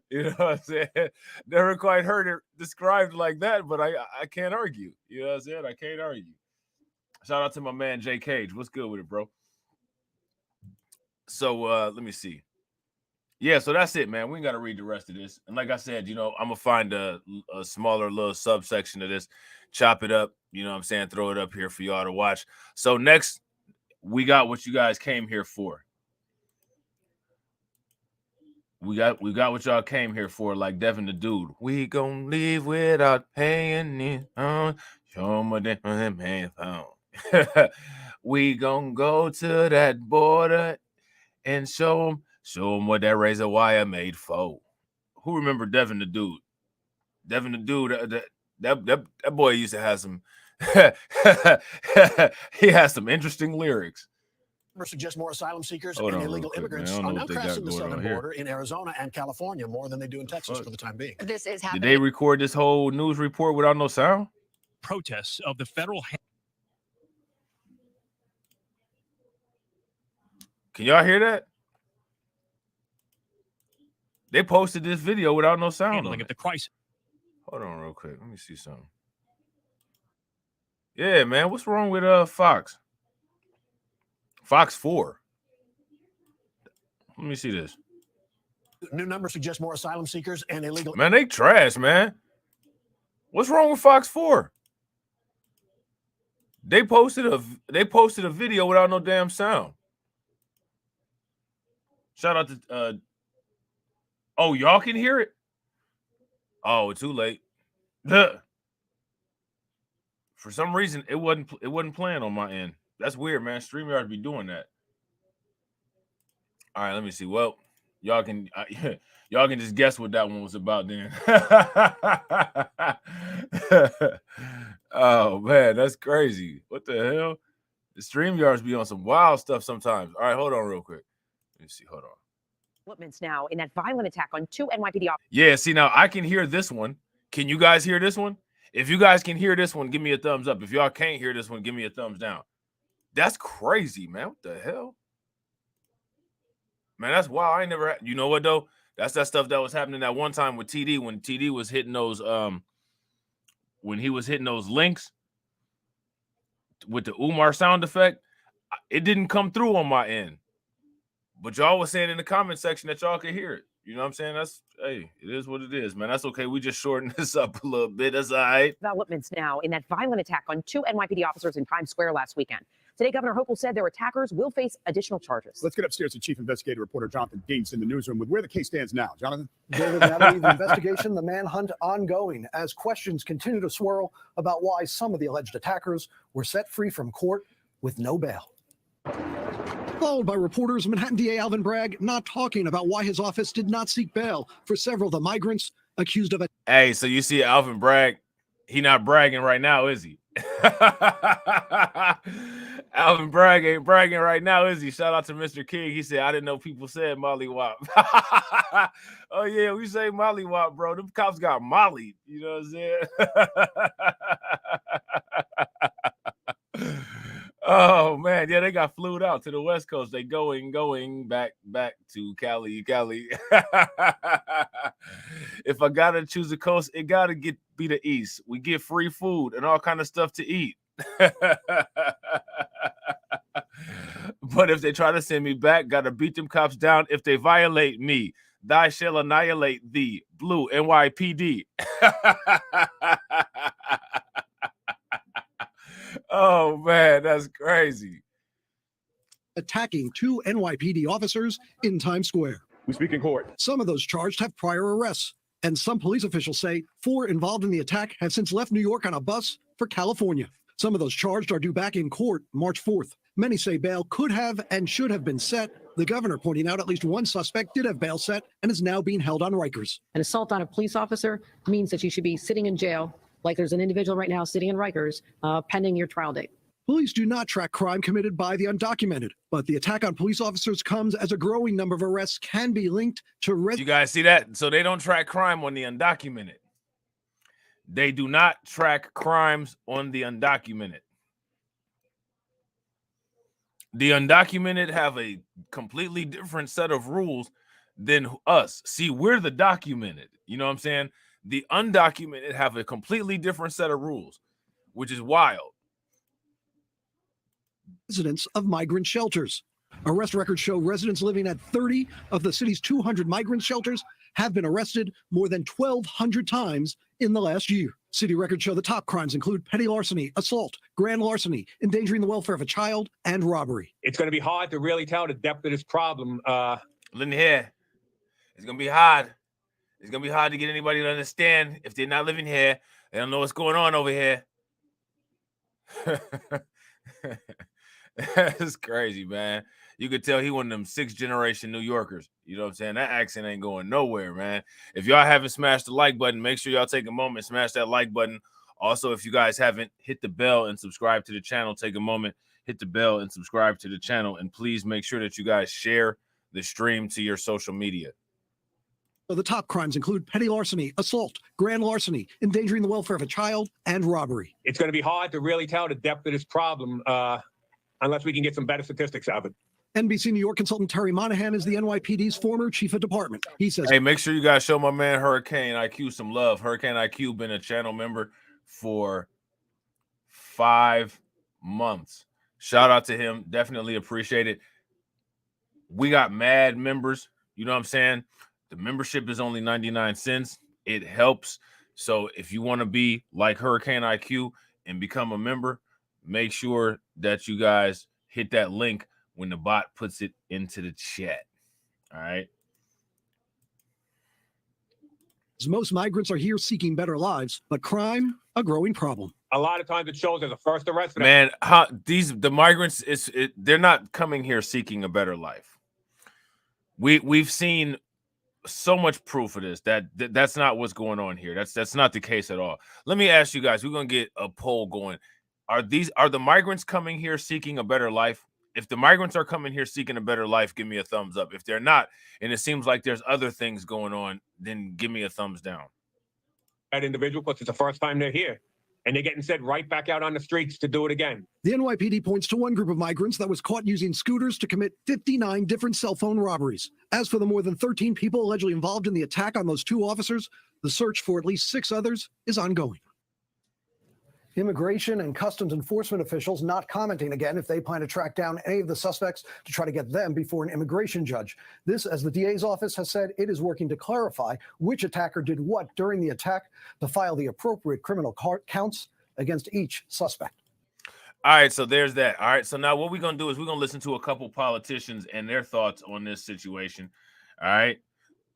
You know what I'm saying? Never quite heard it described like that, but I can't argue. You know what I'm saying? I can't argue. Shout out to my man Jay Cage. What's good with it, bro? So let me see. Yeah, so that's it, man. We ain't got to read the rest of this. And like I said, I'm gonna find a smaller little subsection of this, chop it up, you know what I'm saying, throw it up here for y'all to watch. So next, we got what you guys came here for. We got what y'all came here for, like Devin the Dude. We gonna leave without paying it on. Show them what they man found. We gonna go to that border and show them what that razor wire made for. Who remember Devin the Dude? Devin the Dude, that boy used to have some he has some interesting lyrics.
Suggest more asylum seekers and illegal immigrants are now crossing the southern border in Arizona and California more than they do in Texas for the time being.
This is happening.
Did they record this whole news report without no sound?
Protests of the federal.
Can y'all hear that? They posted this video without no sound.
Handling of the crisis.
Hold on real quick. Let me see something. Yeah, man. What's wrong with Fox? Fox 4. Let me see this.
New numbers suggest more asylum seekers and illegal.
Man, they trash, man. What's wrong with Fox 4? They posted a video without no damn sound. Shout out to oh, y'all can hear it? Oh, too late. For some reason, it wasn't playing on my end. That's weird, man. StreamYard be doing that. All right, let me see. Well, y'all can just guess what that one was about then. Oh man, that's crazy. What the hell? The StreamYards be on some wild stuff sometimes. All right, hold on real quick. Let me see. Hold on.
Developments now in that violent attack on 2 NYPD officers.
Yeah, see, now I can hear this one. Can you guys hear this one? If you guys can hear this one, give me a thumbs up. If y'all can't hear this one, give me a thumbs down. That's crazy, man. What the hell? Man, that's wild. I ain't never had, you know what though? That's that stuff that was happening that one time with TD when TD was hitting those when he was hitting those links with the Umar sound effect. It didn't come through on my end. But y'all was saying in the comment section that y'all could hear it. You know what I'm saying? That's, hey, it is what it is, man. That's okay. We just shortened this up a little bit. That's all right.
Developments now in that violent attack on 2 NYPD officers in Times Square last weekend. Today, Governor Hochul said their attackers will face additional charges.
Let's get upstairs to Chief Investigative Reporter Jonathan Dinks in the newsroom with where the case stands now. Jonathan?
David, Natalie, the investigation, the manhunt ongoing as questions continue to swirl about why some of the alleged attackers were set free from court with no bail. Followed by reporters, Manhattan DA Alvin Bragg not talking about why his office did not seek bail for several of the migrants accused of it.
Hey, so you see Alvin Bragg, he not bragging right now, is he? Alvin Bragg ain't bragging right now, is he? Shout out to Mr. King. He said, I didn't know people said mollywop. Oh, yeah, we say mollywop, bro. Them cops got mollied. You know what I'm saying? Oh, man. Yeah, they got flued out to the West Coast. They going back to Cali. If I got to choose a coast, it got to be the East. We get free food and all kind of stuff to eat. But if they try to send me back, got to beat them cops down. If they violate me, thy shall annihilate thee. Blue NYPD. Oh, man, that's crazy.
Attacking 2 NYPD officers in Times Square.
We speak in court.
Some of those charged have prior arrests, and some police officials say 4 involved in the attack have since left New York on a bus for California. Some of those charged are due back in court March 4th. Many say bail could have and should have been set. The governor pointing out at least one suspect did have bail set and is now being held on Rikers.
An assault on a police officer means that you should be sitting in jail, like there's an individual right now sitting in Rikers, pending your trial date.
Police do not track crime committed by the undocumented, but the attack on police officers comes as a growing number of arrests can be linked to
You guys see that? So they don't track crime on the undocumented. They do not track crimes on the undocumented. The undocumented have a completely different set of rules than us. See, we're the documented. You know what I'm saying? The undocumented have a completely different set of rules, which is wild.
Residents of migrant shelters. Arrest records show residents living at 30 of the city's 200 migrant shelters have been arrested more than 1,200 times in the last year. City records show the top crimes include petty larceny, assault, grand larceny, endangering the welfare of a child, and robbery.
It's going to be hard to really tell the depth of this problem.
Listen here. It's going to be hard. It's going to be hard to get anybody to understand if they're not living here. They don't know what's going on over here. That's crazy, man. You could tell he one of them 6th-generation New Yorkers. You know what I'm saying? That accent ain't going nowhere, man. If y'all haven't smashed the like button, make sure y'all take a moment, smash that like button. Also, if you guys haven't, hit the bell and subscribe to the channel. Take a moment, hit the bell and subscribe to the channel. And please make sure that you guys share the stream to your social media.
The top crimes include petty larceny, assault, grand larceny, endangering the welfare of a child, and robbery.
It's going to be hard to really tell the depth of this problem unless we can get some better statistics of it.
NBC New York consultant Terry Monahan is the NYPD's former chief of department. He says,
hey, make sure you guys show my man Hurricane IQ some love. Hurricane IQ been a channel member for 5 months. Shout out to him. Definitely appreciate it. We got mad members. You know what I'm saying? The membership is only 99 cents. It helps. So if you want to be like Hurricane IQ and become a member, make sure that you guys hit that link when the bot puts it into the chat. All right.
Most migrants are here seeking better lives, but crime, a growing problem.
A lot of times it shows as a first arrest.
Man, the migrants, they're not coming here seeking a better life. We've seen so much proof of this that's not what's going on here. That's not the case at all. Let me ask you guys, we're gonna get a poll going. Are the migrants coming here seeking a better life? If the migrants are coming here seeking a better life, give me a thumbs up. If they're not, and it seems like there's other things going on, then give me a thumbs down.
That individual, because it's the first time they're here, and they're getting sent right back out on the streets to do it again.
The NYPD points to one group of migrants that was caught using scooters to commit 59 different cell phone robberies. As for the more than 13 people allegedly involved in the attack on those 2 officers, the search for at least 6 others is ongoing. Immigration and Customs Enforcement officials not commenting again if they plan to track down any of the suspects to try to get them before an immigration judge. This, as the DA's office has said, it is working to clarify which attacker did what during the attack to file the appropriate criminal counts against each suspect.
All right, so there's that. All right, so now what we're going to do is we're going to listen to a couple politicians and their thoughts on this situation. All right,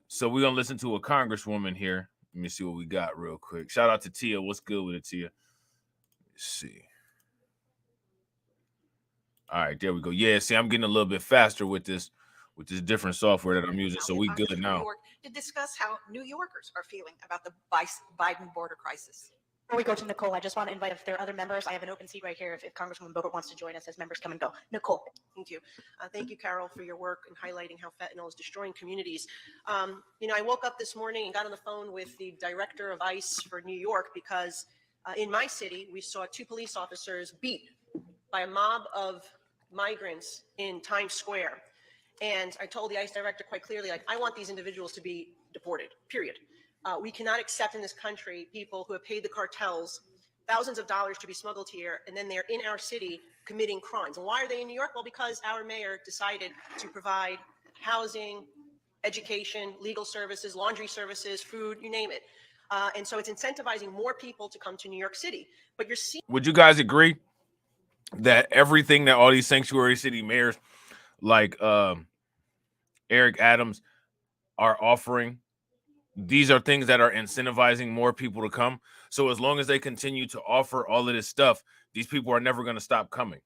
so we're going to listen to a congresswoman here. Let me see what we got real quick. Shout out to Tia. What's good with it, Tia? See. All right, there we go. Yeah, see, I'm getting a little bit faster with this different software that I'm using, so we good now.
To discuss how New Yorkers are feeling about the Biden border crisis.
Before we go to Nicole, I just want to invite, if there are other members, I have an open seat right here if Congresswoman Boebert wants to join us as members come and go. Nicole.
Thank you. Thank you, Carol, for your work in highlighting how fentanyl is destroying communities. I woke up this morning and got on the phone with the director of ICE for New York because in my city, we saw 2 police officers beat by a mob of migrants in Times Square. And I told the ICE director quite clearly, I want these individuals to be deported, period. We cannot accept in this country people who have paid the cartels thousands of dollars to be smuggled here, and then they're in our city committing crimes. And why are they in New York? Well, because our mayor decided to provide housing, education, legal services, laundry services, food, you name it. And so it's incentivizing more people to come to New York City. But you're seeing.
Would you guys agree that everything that all these sanctuary city mayors like Eric Adams are offering, these are things that are incentivizing more people to come? So as long as they continue to offer all of this stuff, these people are never going to stop coming.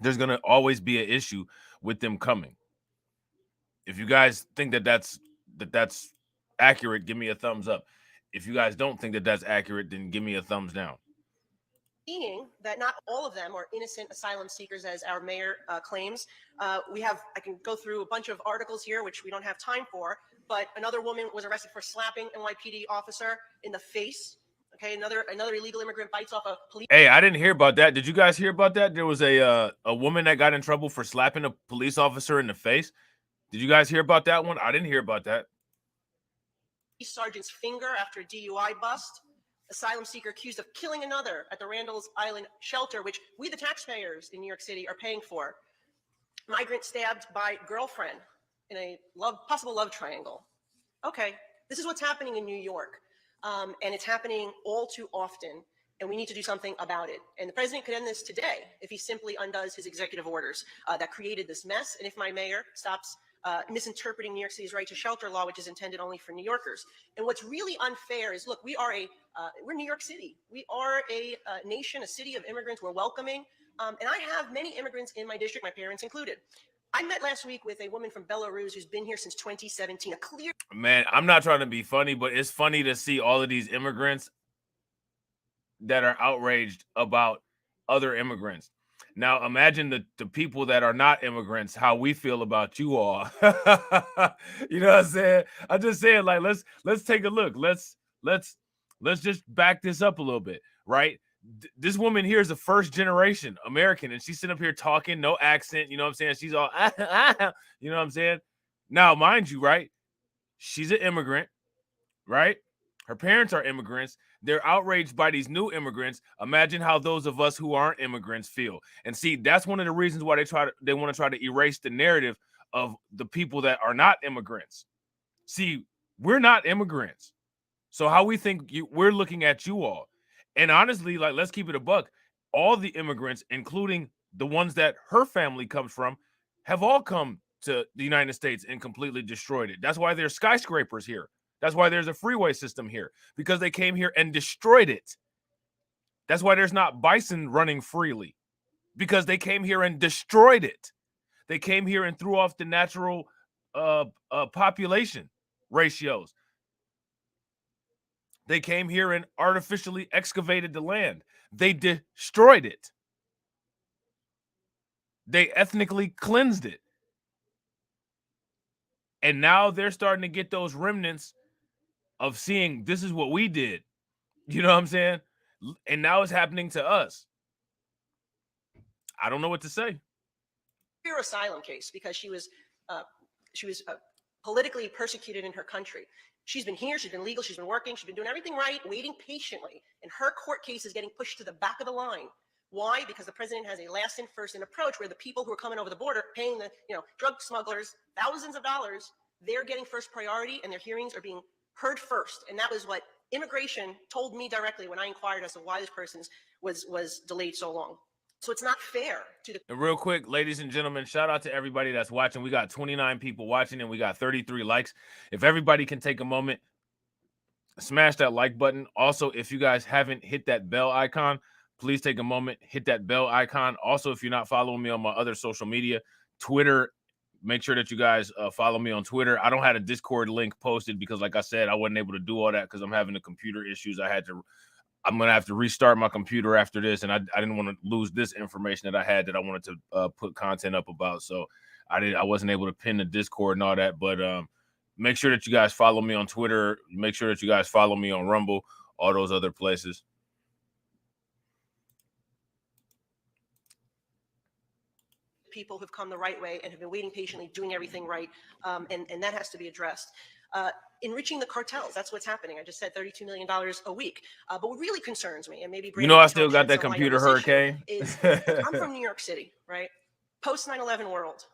There's going to always be an issue with them coming. If you guys think that that's accurate, give me a thumbs up. If you guys don't think that that's accurate, then give me a thumbs down.
Seeing that not all of them are innocent asylum seekers, as our mayor claims. I can go through a bunch of articles here, which we don't have time for, but another woman was arrested for slapping NYPD officer in the face. Okay, another illegal immigrant bites off a police.
Hey, I didn't hear about that. Did you guys hear about that? There was a woman that got in trouble for slapping a police officer in the face. Did you guys hear about that one? I didn't hear about that.
Sergeant's finger after a DUI bust. Asylum seeker accused of killing another at the Randall's Island shelter, which we, the taxpayers in New York City, are paying for. Migrant stabbed by girlfriend in a possible love triangle. Okay, this is what's happening in New York. And it's happening all too often, and we need to do something about it. And the president could end this today if he simply undoes his executive orders that created this mess, and if my mayor stops misinterpreting New York City's right to shelter law, which is intended only for New Yorkers. And what's really unfair is, look, we're New York City. We are a nation, a city of immigrants. We're welcoming. And I have many immigrants in my district, my parents included. I met last week with a woman from Belarus who's been here since 2017.
Man, I'm not trying to be funny, but it's funny to see all of these immigrants that are outraged about other immigrants. Now, imagine the people that are not immigrants, how we feel about you all. You know what I'm saying? I'm just saying, like, let's take a look. Let's just back this up a little bit, right? This woman here is a first generation American, and she's sitting up here talking, no accent. You know what I'm saying? She's all, you know what I'm saying? Now, mind you, right? She's an immigrant, right? Her parents are immigrants. They're outraged by these new immigrants. Imagine how those of us who aren't immigrants feel. And see, that's one of the reasons why they want to try to erase the narrative of the people that are not immigrants. See, we're not immigrants. So how we think we're looking at you all. And honestly, like, let's keep it a buck. All the immigrants, including the ones that her family comes from, have all come to the United States and completely destroyed it. That's why there's skyscrapers here. That's why there's a freeway system here, because they came here and destroyed it. That's why there's not bison running freely, because they came here and destroyed it. They came here and threw off the natural population ratios. They came here and artificially excavated the land. They destroyed it. They ethnically cleansed it. And now they're starting to get those remnants of seeing this is what we did. You know what I'm saying? And now it's happening to us. I don't know what to say.
Her asylum case because she was politically persecuted in her country. She's been here, she's been legal, she's been working, she's been doing everything right, waiting patiently. And her court case is getting pushed to the back of the line. Why? Because the president has a last in, first in approach where the people who are coming over the border, paying the drug smugglers thousands of dollars, they're getting first priority and their hearings are being heard first. And that was what immigration told me directly when I inquired as to why this person was delayed so long. So it's not fair to the.
And real quick, ladies and gentlemen, shout out to everybody that's watching. We got 29 people watching and we got 33 likes. If everybody can take a moment, smash that like button. Also, if you guys haven't hit that bell icon, please take a moment, hit that bell icon. Also, if you're not following me on my other social media, Twitter, make sure that you guys follow me on Twitter. I don't have a Discord link posted because, like I said, I wasn't able to do all that because I'm having the computer issues. I'm going to have to restart my computer after this, and I didn't want to lose this information that I had that I wanted to put content up about. So I wasn't able to pin the Discord and all that, but make sure that you guys follow me on Twitter. Make sure that you guys follow me on Rumble, all those other places.
People who've come the right way and have been waiting patiently, doing everything right, and that has to be addressed. Enriching the cartels, that's what's happening. I just said $32 million a week. But what really concerns me, and maybe
I still got that computer hurricane.
I'm from New York City, right? Post 9/11 world.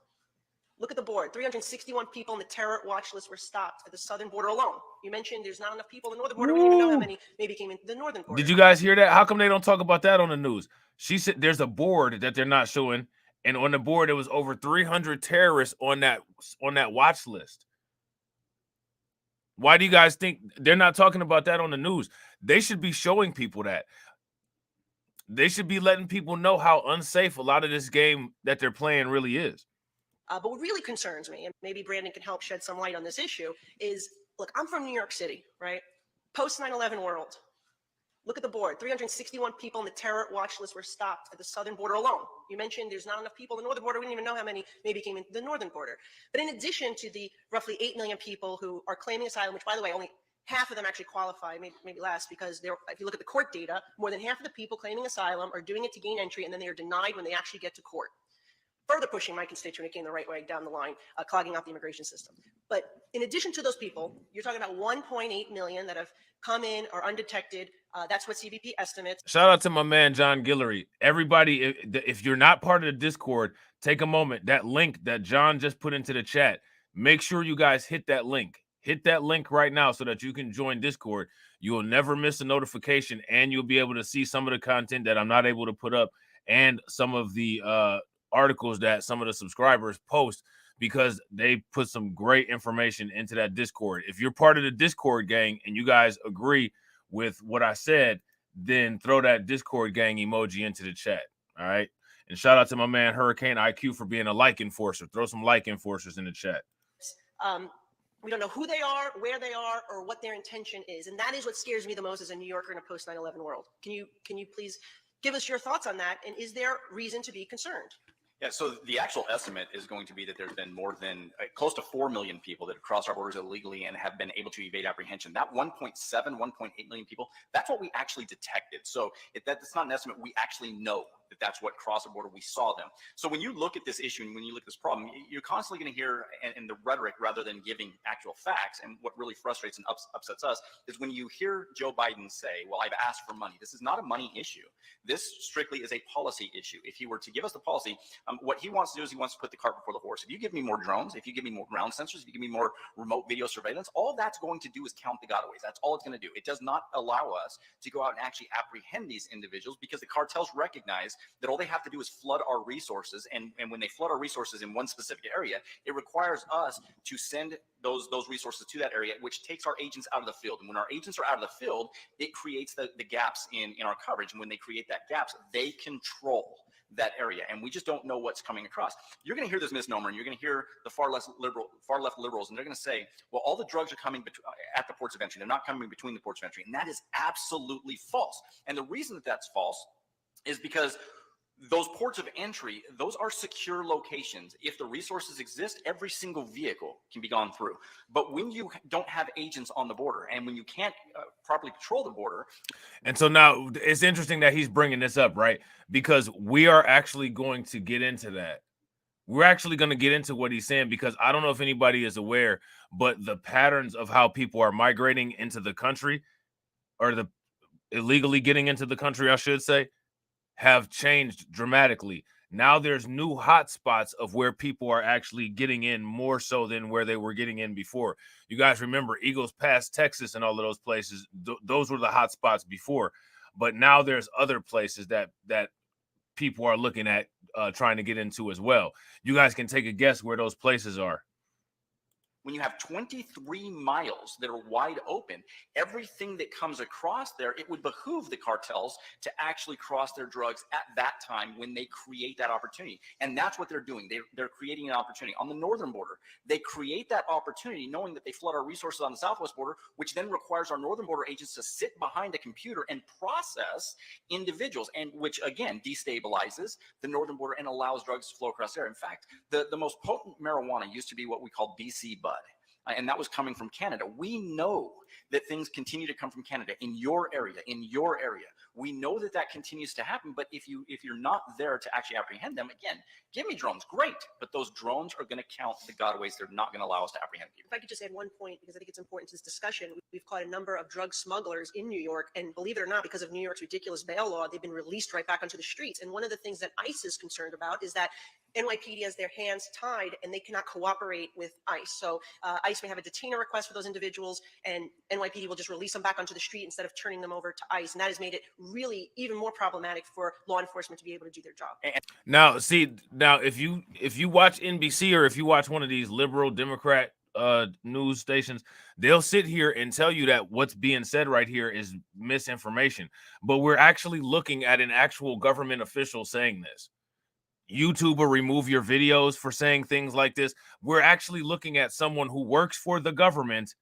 Look at the board. 361 people on the terror watch list were stopped at the southern border alone. You mentioned there's not enough people on the northern border. We don't even know how many maybe came into the northern border.
Did you guys hear that? How come they don't talk about that on the news? She said there's a board that they're not showing, and on the board there was over 300 terrorists on that watch list. Why do you guys think they're not talking about that on the news? They should be showing people that. They should be letting people know how unsafe a lot of this game that they're playing really is.
But what really concerns me, and maybe Brandon can help shed some light on this issue, is, look, I'm from New York City, right? Post 9/11 world. Look at the board. 361 people on the terror watch list were stopped at the southern border alone. You mentioned there's not enough people on the northern border. We don't even know how many maybe came into the northern border. But in addition to the roughly 8 million people who are claiming asylum, which, by the way, only half of them actually qualify, maybe less, because if you look at the court data, more than half of the people claiming asylum are doing it to gain entry, and then they are denied when they actually get to court. Further pushing my constituent again the right way down the line, clogging out the immigration system. But in addition to those people, you're talking about 1.8 million that have come in or undetected. That's what CBP estimates.
Shout out to my man, John Guillory. Everybody, if you're not part of the Discord, take a moment. That link that John just put into the chat, make sure you guys hit that link. Hit that link right now so that you can join Discord. You will never miss a notification, and you'll be able to see some of the content that I'm not able to put up and some of the articles that some of the subscribers post, because they put some great information into that Discord. If you're part of the Discord gang and you guys agree with what I said, then throw that Discord gang emoji into the chat. All right. And shout out to my man Hurricane IQ for being a like enforcer. Throw some like enforcers in the chat.
We don't know who they are, where they are, or what their intention is. And that is what scares me the most as a New Yorker in a post 9/11 world. Can you please give us your thoughts on that? And is there reason to be concerned?
Yeah, so the actual estimate is going to be that there's been more than close to 4 million people that have crossed our borders illegally and have been able to evade apprehension. That 1.8 million people, that's what we actually detected. So that's not an estimate. We actually know that that's what crossed the border. We saw them. So when you look at this issue and when you look at this problem, you're constantly going to hear in the rhetoric rather than giving actual facts. And what really frustrates and upsets us is when you hear Joe Biden say, well, I've asked for money. This is not a money issue. This strictly is a policy issue. If he were to give us the policy, what he wants to do is he wants to put the cart before the horse. If you give me more drones, if you give me more ground sensors, if you give me more remote video surveillance, all that's going to do is count the gotaways. That's all it's going to do. It does not allow us to go out and actually apprehend these individuals, because the cartels recognize that all they have to do is flood our resources. And when they flood our resources in one specific area, it requires us to send those resources to that area, which takes our agents out of the field. And when our agents are out of the field, it creates the gaps in our coverage. And when they create that gaps, they control that area, and we just don't know what's coming across. You're going to hear this misnomer, and you're going to hear the far left liberals, and they're going to say, well, all the drugs are coming at the ports of entry. They're not coming between the ports of entry, and that is absolutely false. And the reason that that's false is because those ports of entry, those are secure locations. If the resources exist, every single vehicle can be gone through. But when you don't have agents on the border, and when you can't properly control the border.
And so now it's interesting that he's bringing this up, right? Because we are actually going to get into that. We're actually going to get into what he's saying, because I don't know if anybody is aware, but the patterns of how people are migrating into the country, or the illegally getting into the country, I should say, have changed dramatically. Now there's new hotspots of where people are actually getting in more so than where they were getting in before. You guys remember Eagles Pass, Texas, and all of those places. Those were the hotspots before. But now there's other places that people are looking at trying to get into as well. You guys can take a guess where those places are.
When you have 23 miles that are wide open, everything that comes across there, it would behoove the cartels to actually cross their drugs at that time when they create that opportunity. And that's what they're doing. They're creating an opportunity. On the northern border, they create that opportunity knowing that they flood our resources on the southwest border, which then requires our northern border agents to sit behind a computer and process individuals, and which again destabilizes the northern border and allows drugs to flow across there. In fact, the most potent marijuana used to be what we call BC bud. And that was coming from Canada. We know that things continue to come from Canada in your area, We know that that continues to happen. But if you're not there to actually apprehend them, again, give me drones, great. But those drones are going to count the gotaways. They're not going to allow us to apprehend people.
If I could just add one point, because I think it's important to this discussion. We've caught a number of drug smugglers in New York, and believe it or not, because of New York's ridiculous bail law, they've been released right back onto the streets. And one of the things that ICE is concerned about is that NYPD has their hands tied and they cannot cooperate with ICE. So ICE may have a detainer request for those individuals, and NYPD will just release them back onto the street instead of turning them over to ICE. And that has made it really even more problematic for law enforcement to be able to do their job.
Now, if you watch NBC or if you watch one of these liberal Democrat news stations, they'll sit here and tell you that what's being said right here is misinformation. But we're actually looking at an actual government official saying this. YouTube will remove your videos for saying things like this. We're actually looking at someone who works for the government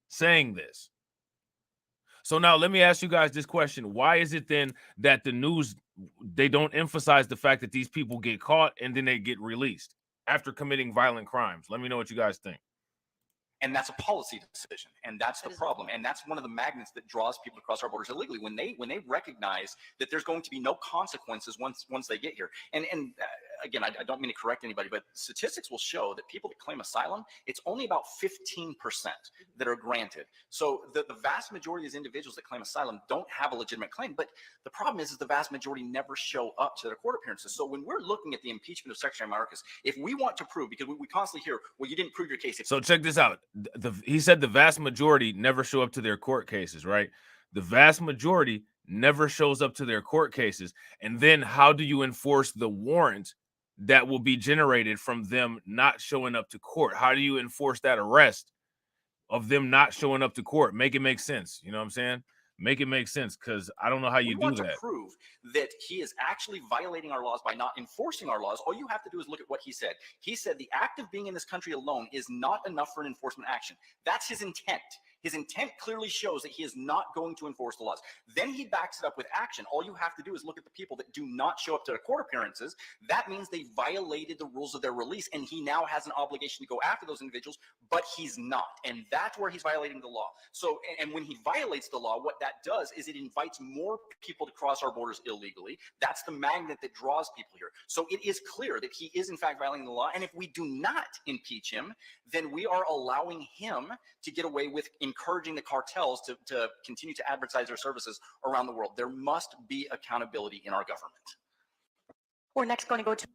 saying this. So now let me ask you guys this question. Why is it then that the news, they don't emphasize the fact that these people get caught and then they get released after committing violent crimes? Let me know what you guys think.
And that's a policy decision, and that's the problem. And that's one of the magnets that draws people across our borders illegally, when they recognize that there's going to be no consequences once they get here. And again, I don't mean to correct anybody, but statistics will show that people that claim asylum, it's only about 15% that are granted. So the vast majority of these individuals that claim asylum don't have a legitimate claim. But the problem is the vast majority never show up to their court appearances. So when we're looking at the impeachment of Secretary Mayorkas, if we want to prove, because we constantly hear, well, you didn't prove your case.
So check this out. He said the vast majority never show up to their court cases, right? The vast majority never shows up to their court cases. And then how do you enforce the warrant that will be generated from them not showing up to court? How do you enforce that arrest of them not showing up to court? Make it make sense. You know what I'm saying? Make it make sense, because I don't know how you do that.
To prove that he is actually violating our laws by not enforcing our laws, all you have to do is look at what he said. He said the act of being in this country alone is not enough for an enforcement action. That's his intent. His intent clearly shows that he is not going to enforce the laws. Then he backs it up with action. All you have to do is look at the people that do not show up to their court appearances. That means they violated the rules of their release, and he now has an obligation to go after those individuals, but he's not. And that's where he's violating the law. So, and when he violates the law, what that does is it invites more people to cross our borders illegally. That's the magnet that draws people here. So it is clear that he is in fact violating the law. And if we do not impeach him, then we are allowing him to get away with encouraging the cartels to continue to advertise their services around the world. There must be accountability in our government.
We're next going to go to.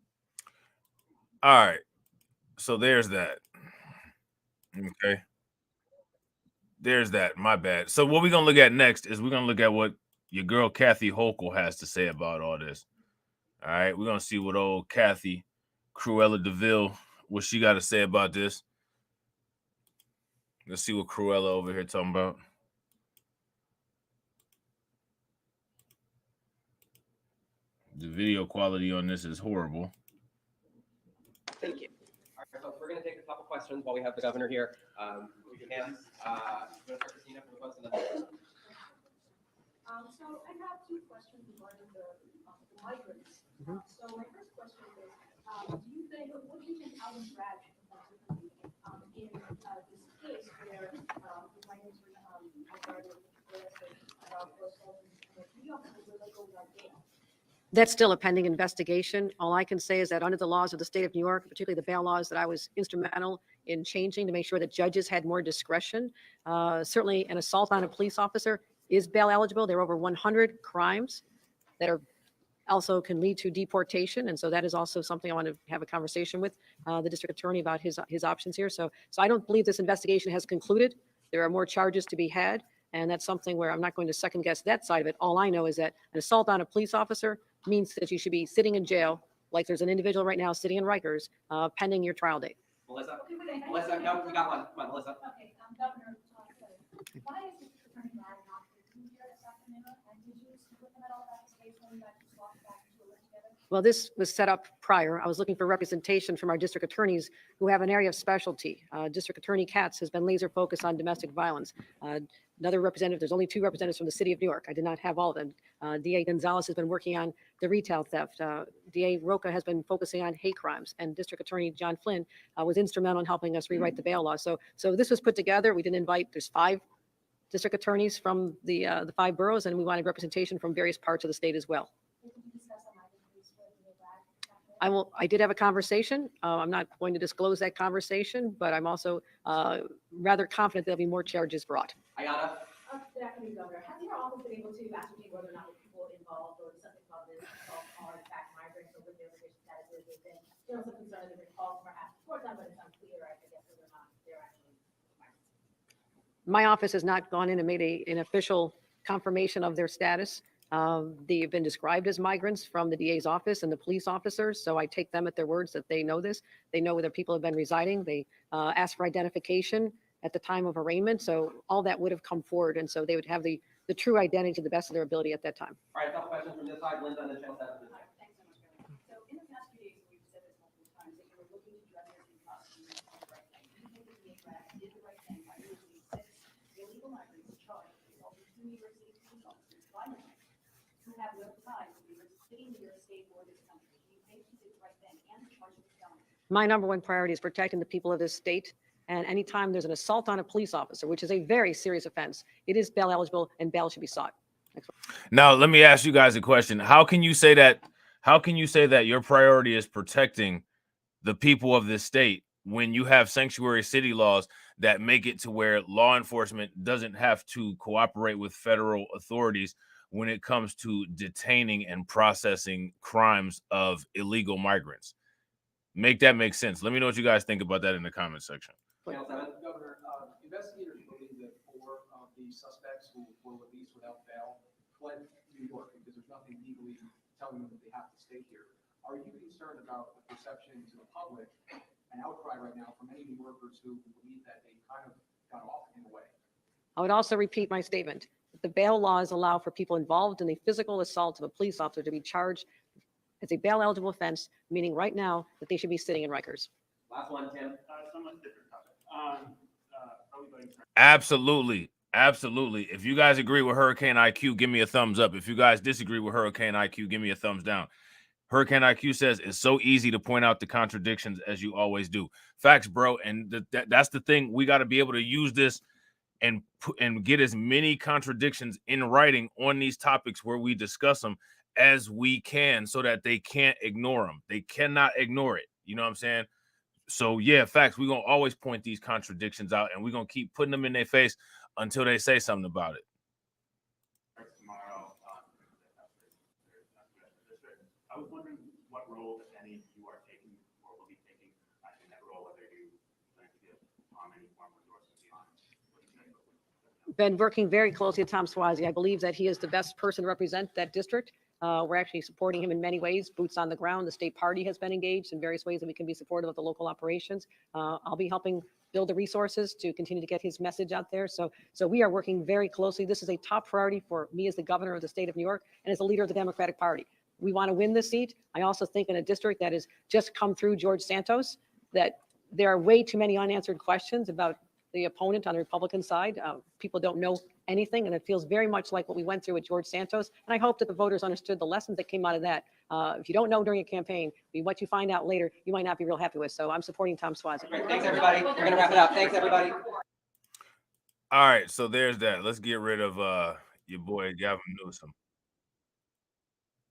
All right. So there's that. Okay. There's that. My bad. So what we're going to look at next is we're going to look at what your girl Kathy Hochul has to say about all this. All right. We're going to see what old Kathy Cruella DeVille, what she got to say about this. Let's see what Cruella over here talking about. The video quality on this is horrible.
Thank you. All right, folks, we're going to take a couple questions while we have the governor here. We can have, Christina from the post.
So I have two questions regarding the migrants. So my first question is, what do you think Alvin Bragg in this case where the migrants were
That's still a pending investigation. All I can say is that under the laws of the state of New York, particularly the bail laws that I was instrumental in changing to make sure that judges had more discretion, certainly an assault on a police officer is bail eligible. There are over 100 crimes that are also can lead to deportation. And so that is also something I want to have a conversation with the district attorney about his options here. So I don't believe this investigation has concluded. There are more charges to be had. And that's something where I'm not going to second guess that side of it. All I know is that an assault on a police officer means that you should be sitting in jail, like there's an individual right now sitting in Rikers, pending your trial date.
Melissa?
Okay, wait, I-
Melissa, no, we got one. Come on, Melissa.
Okay, Governor, why is District Attorney Bragg not with you here this afternoon? And did you speak with him at all about this case when you guys just walked back into a room together?
Well, this was set up prior. I was looking for representation from our district attorneys who have an area of specialty. District Attorney Katz has been laser focused on domestic violence. Another representative, there's only 2 representatives from the city of New York. I did not have all of them. DA Gonzalez has been working on the retail theft. DA Roca has been focusing on hate crimes. And District Attorney John Flynn was instrumental in helping us rewrite the bail law. So this was put together. We didn't invite, there's 5 district attorneys from the 5 boroughs, and we wanted representation from various parts of the state as well. I did have a conversation. I'm not going to disclose that conversation, but I'm also rather confident there'll be more charges brought.
Ayana?
Good afternoon, Governor. Has your office been able to ascertain whether or not the people involved or the subject of this assault are in fact migrants or with their immigration status? There's been some concern that they've been called perhaps before time, but it's unclear, I guess, whether or not they're actually migrants.
My office has not gone in and made an official confirmation of their status. They've been described as migrants from the DA's office and the police officers, so I take them at their words that they know this. They know where their people have been residing. They asked for identification at the time of arraignment, so all that would have come forward, and so they would have the true identity to the best of their ability at that time.
All right, a couple questions from this side. Linda and then Channel 7.
Thanks so much, Governor. So in the past few days, we've said this multiple times, that you were looking to dress your due process and the right thing. Do you think that the Bragg did the right thing by releasing 6 illegal migrants charged with assaulting 2 New York City police officers by midnight who have no ties to New York City, New York State, or this country? Do you think he did the right thing and the charge with felony?
My number one priority is protecting the people of this state. And anytime there's an assault on a police officer, which is a very serious offense, it is bail eligible and bail should be sought.
Now, let me ask you guys a question. How can you say that? How can you say that your priority is protecting the people of this state when you have sanctuary city laws that make it to where law enforcement doesn't have to cooperate with federal authorities when it comes to detaining and processing crimes of illegal migrants? Make that make sense. Let me know what you guys think about that in the comment section.
Governor, investigators believe that 4 of the suspects who were released without bail fled New York because there's nothing legally telling them that they have to stay here. Are you concerned about the perception to the public, an outcry right now from many New Yorkers who believe that they kind of got off in a way?
I would also repeat my statement. The bail laws allow for people involved in the physical assault of a police officer to be charged as a bail eligible offense, meaning right now that they should be sitting in Rikers.
Last one, Tim.
Absolutely. Absolutely. If you guys agree with Hurricane IQ, give me a thumbs up. If you guys disagree with Hurricane IQ, give me a thumbs down. Hurricane IQ says it's so easy to point out the contradictions as you always do. Facts, bro. And that's the thing. We got to be able to use this and get as many contradictions in writing on these topics where we discuss them as we can so that they can't ignore them. They cannot ignore it. You know what I'm saying? So, yeah, facts. We're going to always point these contradictions out, and we're going to keep putting them in their face until they say something about it.
I was wondering what role, if any, you are taking or will be taking in that role, whether you plan to give any form of resources beyond what you said.
Been working very closely with Tom Suozzi. I believe that he is the best person to represent that district. We're actually supporting him in many ways, boots on the ground. The state party has been engaged in various ways that we can be supportive of the local operations. I'll be helping build the resources to continue to get his message out there. So we are working very closely. This is a top priority for me as the governor of the state of New York and as the leader of the Democratic Party. We want to win this seat. I also think in a district that has just come through George Santos, that there are way too many unanswered questions about the opponent on the Republican side. People don't know anything, and it feels very much like what we went through with George Santos. And I hope that the voters understood the lessons that came out of that. If you don't know during a campaign, what you find out later, you might not be real happy with. So I'm supporting Tom Suozzi.
Great. Thanks, everybody. We're going to wrap it up. Thanks, everybody.
All right, so there's that. Let's get rid of your boy Gavin Newsom.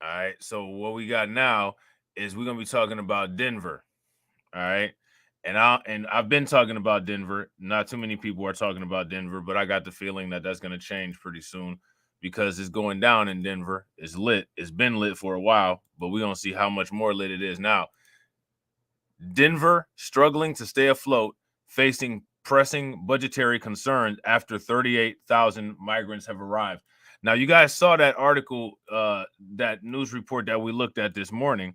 All right, so what we got now is we're going to be talking about Denver. All right. And I've been talking about Denver. Not too many people are talking about Denver, but I got the feeling that that's going to change pretty soon because it's going down in Denver. It's lit. It's been lit for a while, but we're going to see how much more lit it is now. Denver struggling to stay afloat, facing pressing budgetary concerns after 38,000 migrants have arrived. Now, you guys saw that article, that news report that we looked at this morning,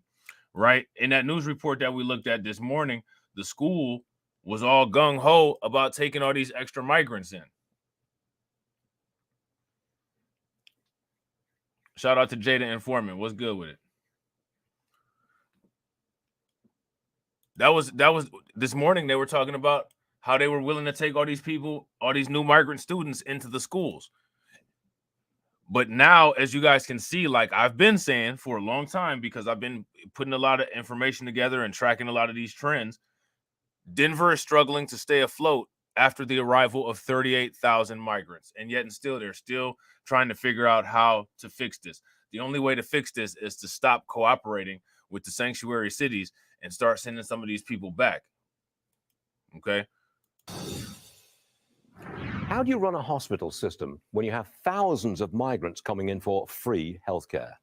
right? In that news report that we looked at this morning, the school was all gung-ho about taking all these extra migrants in. Shout out to Jada Informant. What's good with it? That was this morning. They were talking about how they were willing to take all these people, all these new migrant students into the schools. But now, as you guys can see, like I've been saying for a long time, because I've been putting a lot of information together and tracking a lot of these trends, Denver is struggling to stay afloat after the arrival of 38,000 migrants. And yet and still, they're still trying to figure out how to fix this. The only way to fix this is to stop cooperating with the sanctuary cities and start sending some of these people back. Okay.
How do you run a hospital system when you have thousands of migrants coming in for free healthcare?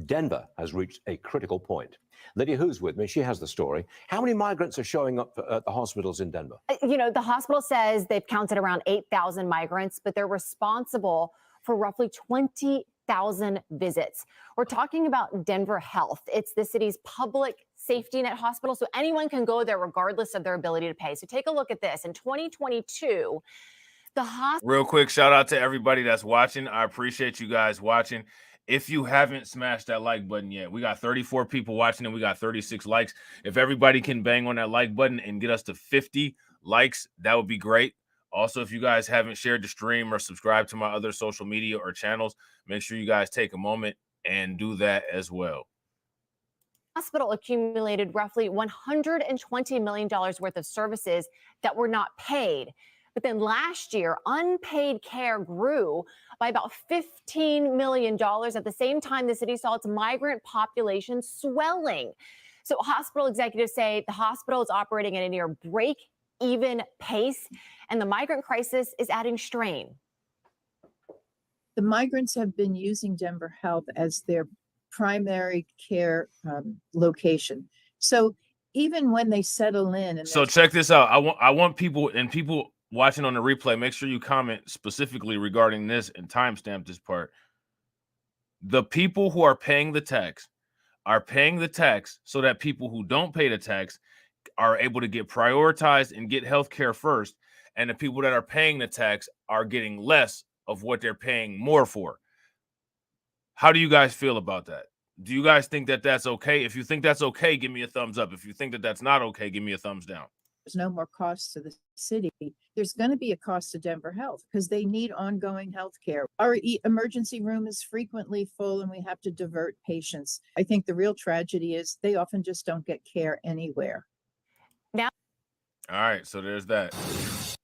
Denver has reached a critical point. Lydia, who's with me, she has the story. How many migrants are showing up at the hospitals in Denver?
You know, the hospital says they've counted around 8,000 migrants, but they're responsible for roughly 20,000 visits. We're talking about Denver Health. It's the city's public safety net hospital, so anyone can go there regardless of their ability to pay. So take a look at this. In 2022, the hospital...
Real quick, shout out to everybody that's watching. I appreciate you guys watching. If you haven't smashed that like button yet, we got 34 people watching and we got 36 likes. If everybody can bang on that like button and get us to 50 likes, that would be great. Also, if you guys haven't shared the stream or subscribed to my other social media or channels, make sure you guys take a moment and do that as well.
Hospital accumulated roughly $120 million worth of services that were not paid. But then last year, unpaid care grew by about $15 million. At the same time, the city saw its migrant population swelling. So hospital executives say the hospital is operating at a near break-even pace, and the migrant crisis is adding strain.
The migrants have been using Denver Health as their primary care location. So even when they settle in, and
so check this out. I want people watching on the replay, make sure you comment specifically regarding this and timestamp this part. The people who are paying the tax so that people who don't pay the tax are able to get prioritized and get health care first. And the people that are paying the tax are getting less of what they're paying more for. How do you guys feel about that? Do you guys think that that's okay? If you think that's okay, give me a thumbs up. If you think that that's not okay, give me a thumbs down.
There's no more cost to the city. There's going to be a cost to Denver Health because they need ongoing health care. Our emergency room is frequently full and we have to divert patients. I think the real tragedy is they often just don't get care anywhere.
Now,
all right, so there's that.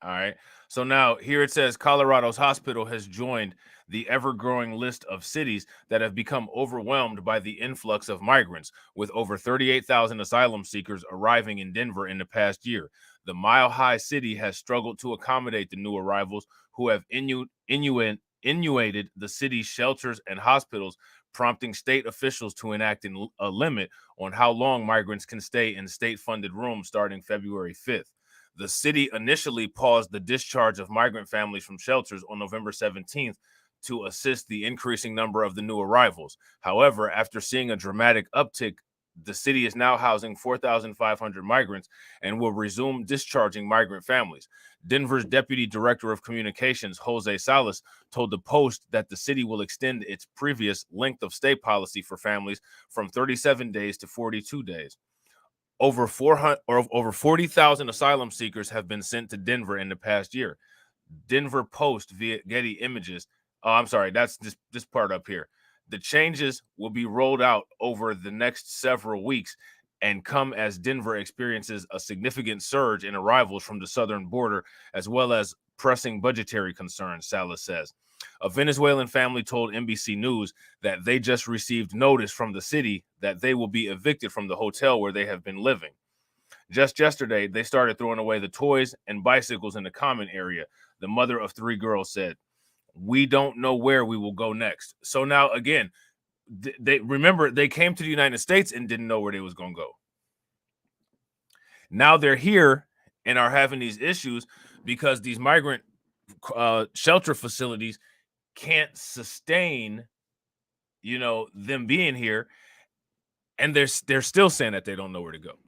All right, so now here it says Colorado's hospital has joined the ever-growing list of cities that have become overwhelmed by the influx of migrants, with over 38,000 asylum seekers arriving in Denver in the past year. The mile-high city has struggled to accommodate the new arrivals, who have inundated the city's shelters and hospitals, prompting state officials to enact a limit on how long migrants can stay in state-funded rooms starting February 5th. The city initially paused the discharge of migrant families from shelters on November 17th to assist the increasing number of the new arrivals. However, after seeing a dramatic uptick, the city is now housing 4,500 migrants and will resume discharging migrant families. Denver's Deputy Director of Communications, Jose Salas, told the Post that the city will extend its previous length of stay policy for families from 37 days to 42 days. Over 40,000 asylum seekers have been sent to Denver in the past year. Denver Post via Getty Images. Oh, I'm sorry. That's this part up here. The changes will be rolled out over the next several weeks and come as Denver experiences a significant surge in arrivals from the southern border, as well as pressing budgetary concerns, Salas says. A Venezuelan family told NBC News that they just received notice from the city that they will be evicted from the hotel where they have been living. Just yesterday, they started throwing away the toys and bicycles in the common area. The mother of 3 girls said, "We don't know where we will go next." So now, again, they remember they came to the United States and didn't know where they was going to go. Now they're here and are having these issues because these migrant shelter facilities can't sustain, them being here, and they're still saying that they don't know where to go.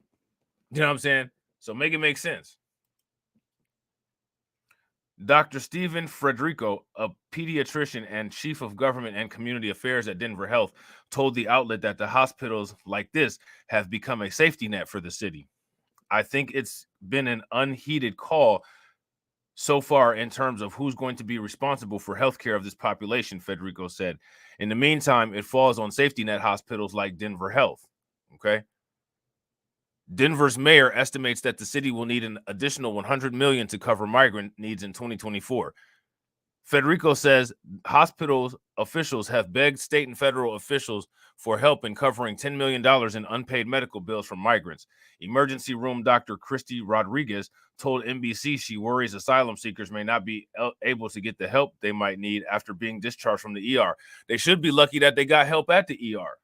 You know what I'm saying? So make it make sense. Dr. Stephen Frederico, a pediatrician and chief of government and community affairs at Denver Health, told the outlet that the hospitals like this have become a safety net for the city. I think it's been an unheeded call so far in terms of who's going to be responsible for healthcare of this population, Federico said. In the meantime, it falls on safety net hospitals like Denver Health. Okay. Denver's mayor estimates that the city will need an additional $100 million to cover migrant needs in 2024. Federico says hospital officials have begged state and federal officials for help in covering $10 million in unpaid medical bills from migrants. Emergency room Dr. Christy Rodriguez told NBC she worries asylum seekers may not be able to get the help they might need after being discharged from the ER. They should be lucky that they got help at the ER.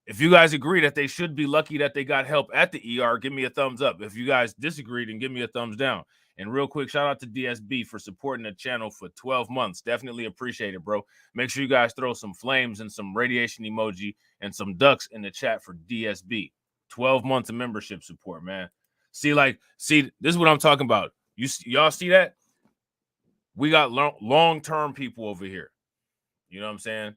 If you guys agree that they should be lucky that they got help at the ER, give me a thumbs up. If you guys disagree, then give me a thumbs down. And real quick, shout out to DSB for supporting the channel for 12 months. Definitely appreciate it, bro. Make sure you guys throw some flames and some radiation emoji and some ducks in the chat for DSB. 12 months of membership support, man. See, this is what I'm talking about. Y'all see that? We got long-term people over here. You know what I'm saying?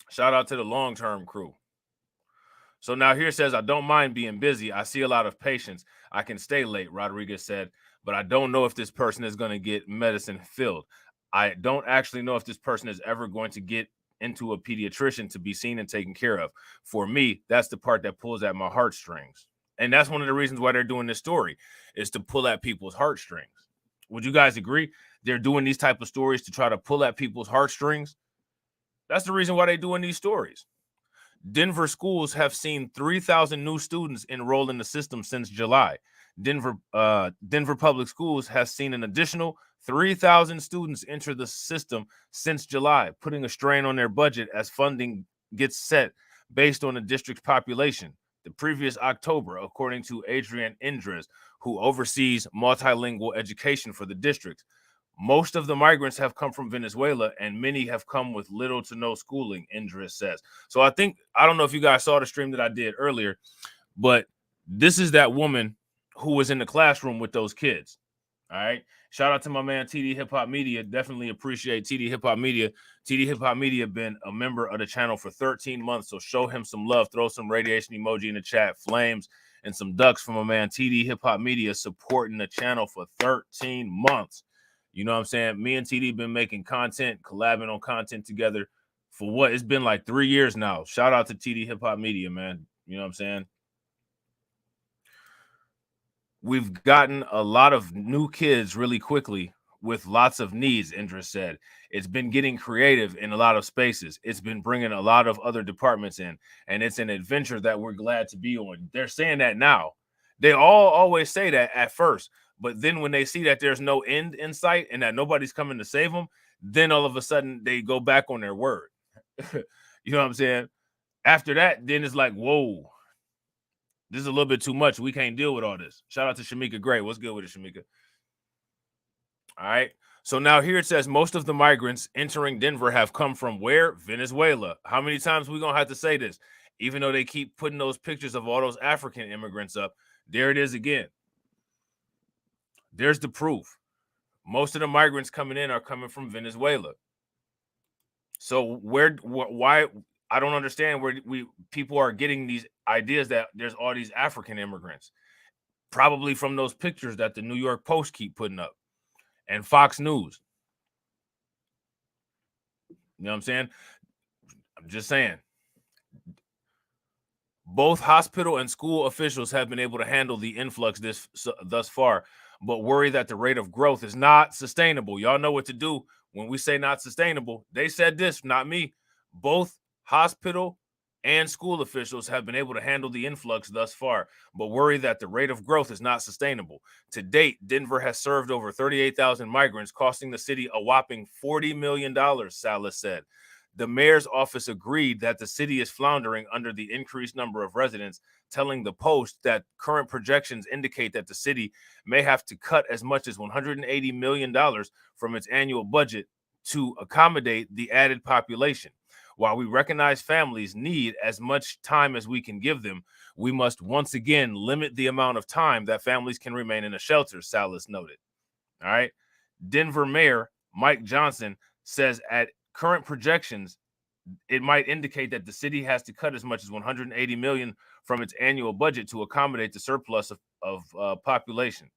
Shout out to the long-term crew. So now here says, I don't mind being busy. I see a lot of patients. I can stay late, Rodriguez said, but I don't know if this person is going to get medicine filled. I don't actually know if this person is ever going to get into a pediatrician to be seen and taken care of. For me, that's the part that pulls at my heartstrings. And that's one of the reasons why they're doing this story, is to pull at people's heartstrings. Would you guys agree? They're doing these type of stories to try to pull at people's heartstrings. That's the reason why they're doing these stories. Denver schools have seen 3,000 new students enroll in the system since July. Denver Public Schools has seen an additional 3,000 students enter the system since July, putting a strain on their budget as funding gets set based on the district's population. The previous October, according to Adrian Indres, who oversees multilingual education for the district, most of the migrants have come from Venezuela, and many have come with little to no schooling, Indris says. So I don't know if you guys saw the stream that I did earlier, but this is that woman who was in the classroom with those kids. All right. Shout out to my man, TD Hip Hop Media. Definitely appreciate TD Hip Hop Media. TD Hip Hop Media been a member of the channel for 13 months. So show him some love. Throw some radiation emoji in the chat, flames, and some ducks from my man, TD Hip Hop Media, supporting the channel for 13 months. You know what I'm saying? Me and TD been making content, collabing on content together for what? It's been like 3 years now. Shout out to TD Hip Hop Media, man. You know what I'm saying? We've gotten a lot of new kids really quickly with lots of needs, Indra said. It's been getting creative in a lot of spaces. It's been bringing a lot of other departments in, and it's an adventure that we're glad to be on. They're saying that now. They all always say that at first. But then when they see that there's no end in sight and that nobody's coming to save them, then all of a sudden they go back on their word. You know what I'm saying? After that, then it's like, whoa, this is a little bit too much. We can't deal with all this. Shout out to Shamika Gray. What's good with it, Shamika? All right. So now here it says most of the migrants entering Denver have come from where? Venezuela. How many times are we going to have to say this? Even though they keep putting those pictures of all those African immigrants up, there it is again. There's the proof. Most of the migrants coming in are coming from Venezuela. So why I don't understand where people are getting these ideas that there's all these African immigrants. Probably from those pictures that the New York Post keep putting up and Fox News. You know what I'm saying? I'm just saying. Both hospital and school officials have been able to handle the influx thus far, but worry that the rate of growth is not sustainable. Y'all know what to do when we say not sustainable. They said this, not me. Both hospital and school officials have been able to handle the influx thus far, but worry that the rate of growth is not sustainable. To date, Denver has served over 38,000 migrants, costing the city a whopping $40 million, Salas said. The mayor's office agreed that the city is floundering under the increased number of residents, telling the Post that current projections indicate that the city may have to cut as much as $180 million from its annual budget to accommodate the added population. While we recognize families need as much time as we can give them, we must once again limit the amount of time that families can remain in a shelter, Salas noted. All right. Denver Mayor Mike Johnson says at current projections, it might indicate that the city has to cut as much as $180 million from its annual budget to accommodate the surplus of population.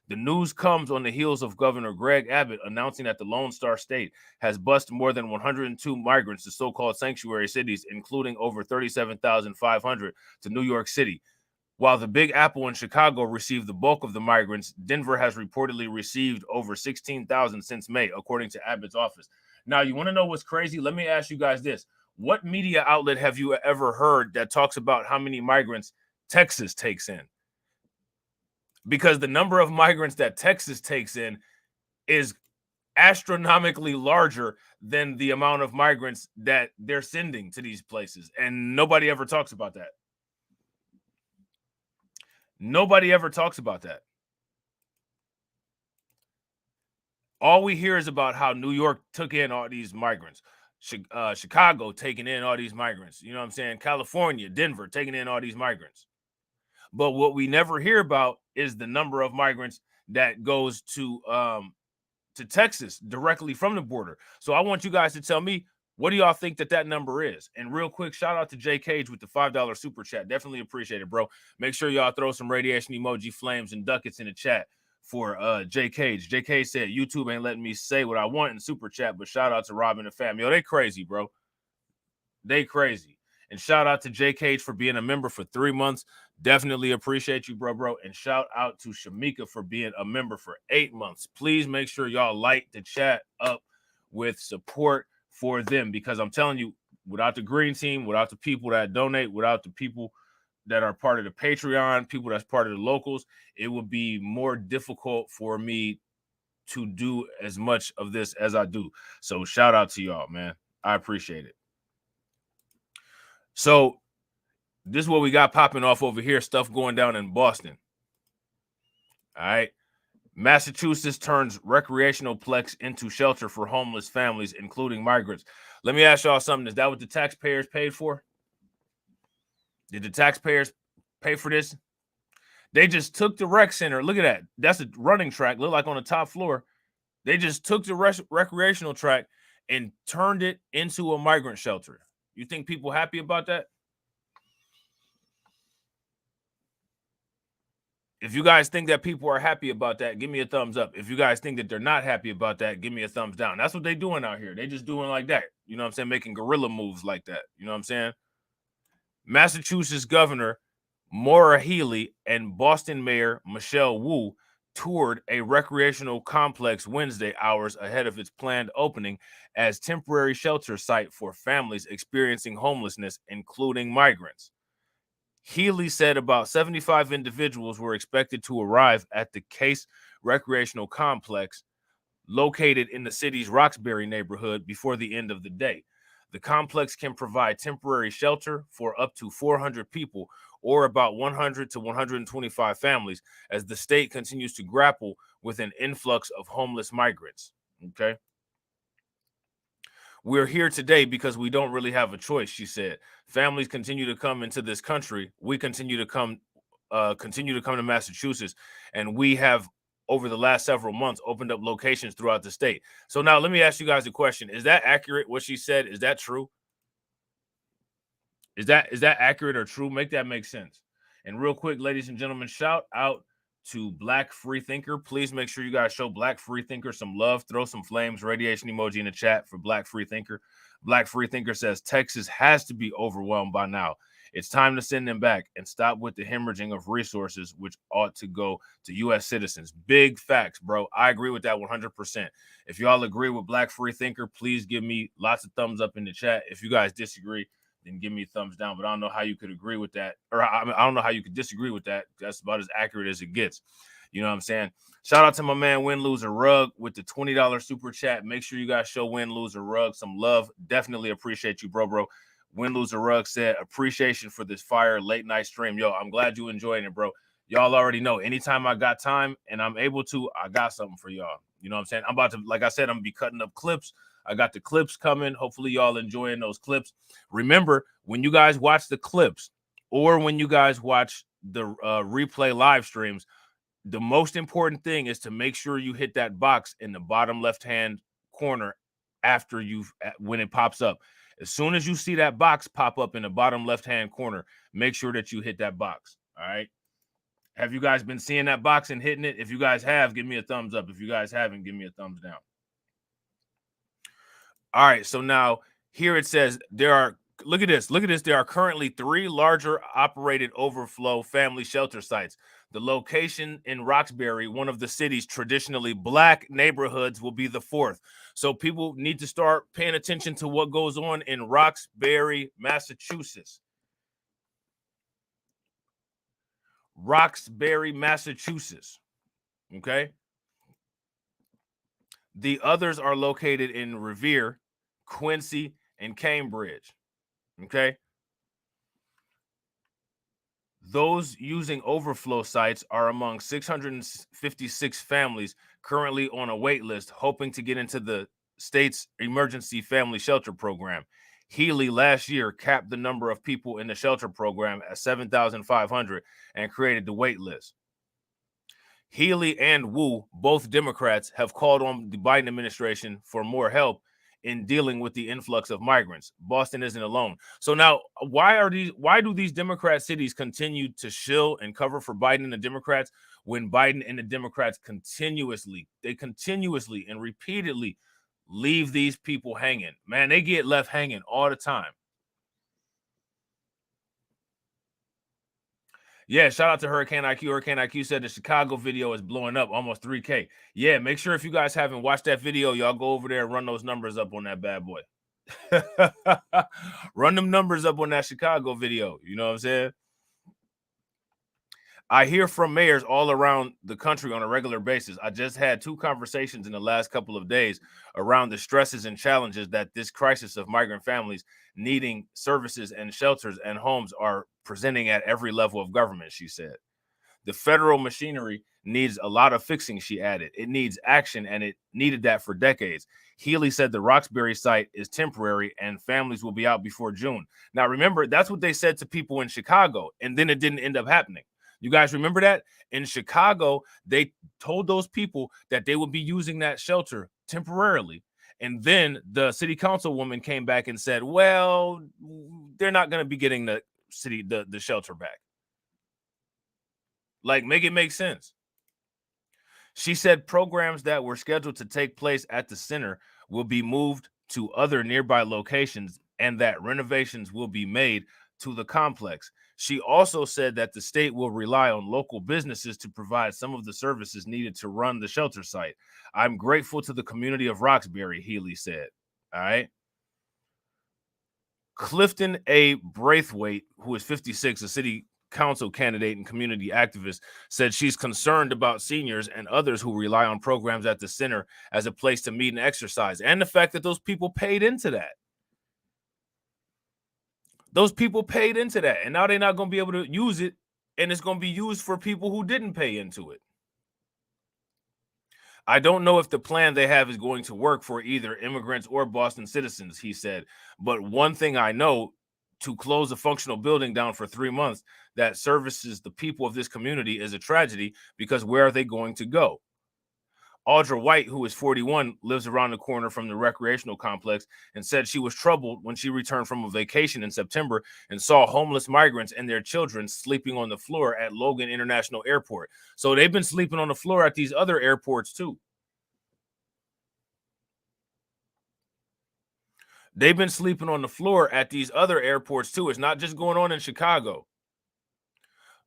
The news comes on the heels of Governor Greg Abbott announcing that the Lone Star State has bused more than 102 migrants to so-called sanctuary cities, including over 37,500 to New York City. While the Big Apple and Chicago received the bulk of the migrants, Denver has reportedly received over 16,000 since May, according to Abbott's office. Now, you want to know what's crazy? Let me ask you guys this. What media outlet have you ever heard that talks about how many migrants Texas takes in? Because the number of migrants that Texas takes in is astronomically larger than the amount of migrants that they're sending to these places. And nobody ever talks about that. Nobody ever talks about that. All we hear is about how New York took in all these migrants. Chicago taking in all these migrants. You know what I'm saying? California, Denver taking in all these migrants. But what we never hear about is the number of migrants that goes to Texas directly from the border. So I want you guys to tell me, what do y'all think that number is? And real quick, shout out to Jay Cage with the $5 super chat. Definitely appreciate it, bro. Make sure y'all throw some radiation emoji, flames, and ducats in the chat for Jay Cage. Jay Cage said, YouTube ain't letting me say what I want in super chat, but shout out to Robb and the fam. Yo, they crazy, bro. They crazy. And shout out to Jay Cage for being a member for 3 months. Definitely appreciate you, bro. And shout out to Shamika for being a member for 8 months. Please make sure y'all light the chat up with support for them, because I'm telling you, without the green team, without the people that donate, without the people that are part of the Patreon, people that's part of the locals, it would be more difficult for me to do as much of this as I do. So shout out to y'all, man. I appreciate it. So this is what we got popping off over here. Stuff going down in Boston. All right. Massachusetts turns recreational plex into shelter for homeless families, including migrants. Let me ask y'all something. Is that what the taxpayers paid for? Did the taxpayers pay for this? They just took the rec center. Look at that. That's a running track. Look like on the top floor. They just took the recreational track and turned it into a migrant shelter. You think people happy about that? If you guys think that people are happy about that, give me a thumbs up. If you guys think that they're not happy about that, give me a thumbs down. That's what they're doing out here. They just doing like that. You know what I'm saying? Making guerrilla moves like that. You know what I'm saying? Massachusetts Governor Maura Healey and Boston Mayor Michelle Wu toured a recreational complex Wednesday, hours ahead of its planned opening as temporary shelter site for families experiencing homelessness, including migrants. Healy said about 75 individuals were expected to arrive at the Case Recreational Complex located in the city's Roxbury neighborhood before the end of the day. The complex can provide temporary shelter for up to 400 people, or about 100 to 125 families, as the state continues to grapple with an influx of homeless migrants. Okay. We're here today because we don't really have a choice, she said. Families continue to come into this country. We continue to come to Massachusetts, and we have, over the last several months, opened up locations throughout the state. So now let me ask you guys a question. Is that accurate, what she said? Is that true? Is that accurate or true? Make that make sense. And real quick, ladies and gentlemen, shout out to Black Freethinker. Please make sure you guys show Black Freethinker some love. Throw some flames, radiation emoji in the chat for Black Freethinker. Black Freethinker says Texas has to be overwhelmed by now. It's time to send them back and stop with the hemorrhaging of resources, which ought to go to U.S. citizens. Big facts, bro. I agree with that 100%. If y'all agree with Black Freethinker, please give me lots of thumbs up in the chat. If you guys disagree, then give me a thumbs down. But I don't know how you could agree with that. Or I don't know how you could disagree with that. That's about as accurate as it gets. You know what I'm saying? Shout out to my man Win Loser Rug with the $20 super chat. Make sure you guys show Win Loser Rug some love. Definitely appreciate you, bro. Win Loser Rug said, appreciation for this fire late night stream. Yo, I'm glad you enjoying it, bro. Y'all already know, anytime I got time and I'm able to, I got something for y'all. You know what I'm saying? I'm about to, like I said, I'm going to be cutting up clips. I got the clips coming. Hopefully y'all enjoying those clips. Remember, when you guys watch the clips or when you guys watch the replay live streams, the most important thing is to make sure you hit that box in the bottom left-hand corner after when it pops up. As soon as you see that box pop up in the bottom left-hand corner, make sure that you hit that box. All right. Have you guys been seeing that box and hitting it? If you guys have, give me a thumbs up. If you guys haven't, give me a thumbs down. All right. So now here it says look at this. There are currently 3 larger operated overflow family shelter sites. The location in Roxbury, one of the city's traditionally black neighborhoods, will be the 4th. So people need to start paying attention to what goes on in Roxbury, Massachusetts. Roxbury, Massachusetts. Okay. The others are located in Revere, Quincy, and Cambridge. Okay. Those using overflow sites are among 656 families currently on a wait list, hoping to get into the state's emergency family shelter program. Healy last year capped the number of people in the shelter program at 7,500 and created the wait list. Healy and Wu, both Democrats, have called on the Biden administration for more help in dealing with the influx of migrants. Boston isn't alone. So now, why do these Democrat cities continue to shill and cover for Biden and the Democrats when Biden and the Democrats continuously and repeatedly leave these people hanging? Man, they get left hanging all the time. Yeah, shout out to Hurricane IQ. Hurricane IQ said the Chicago video is blowing up, almost 3K. Yeah, make sure if you guys haven't watched that video, y'all go over there and run those numbers up on that bad boy. Run them numbers up on that Chicago video. You know what I'm saying? I hear from mayors all around the country on a regular basis. I just had 2 conversations in the last couple of days around the stresses and challenges that this crisis of migrant families needing services and shelters and homes are presenting at every level of government, she said. The federal machinery needs a lot of fixing, she added. It needs action, and it needed that for decades. Healy said the Roxbury site is temporary and families will be out before June. Now, remember, that's what they said to people in Chicago, and then it didn't end up happening. You guys remember that? In Chicago, they told those people that they would be using that shelter temporarily. And then the city councilwoman came back and said, well, they're not going to be getting the shelter back. Like, make it make sense. She said programs that were scheduled to take place at the center will be moved to other nearby locations and that renovations will be made to the complex. She also said that the state will rely on local businesses to provide some of the services needed to run the shelter site. I'm grateful to the community of Roxbury, Healy said. All right. Clifton A. Braithwaite, who is 56, a city council candidate and community activist, said she's concerned about seniors and others who rely on programs at the center as a place to meet and exercise, and the fact that those people paid into that. Those people paid into that, and now they're not going to be able to use it, and it's going to be used for people who didn't pay into it. I don't know if the plan they have is going to work for either immigrants or Boston citizens, he said. But one thing I know, to close a functional building down for 3 months that services the people of this community is a tragedy, because where are they going to go? Audra White, who is 41, lives around the corner from the recreational complex and said she was troubled when she returned from a vacation in September and saw homeless migrants and their children sleeping on the floor at Logan International Airport. So they've been sleeping on the floor at these other airports too. They've been sleeping on the floor at these other airports too. It's not just going on in Chicago.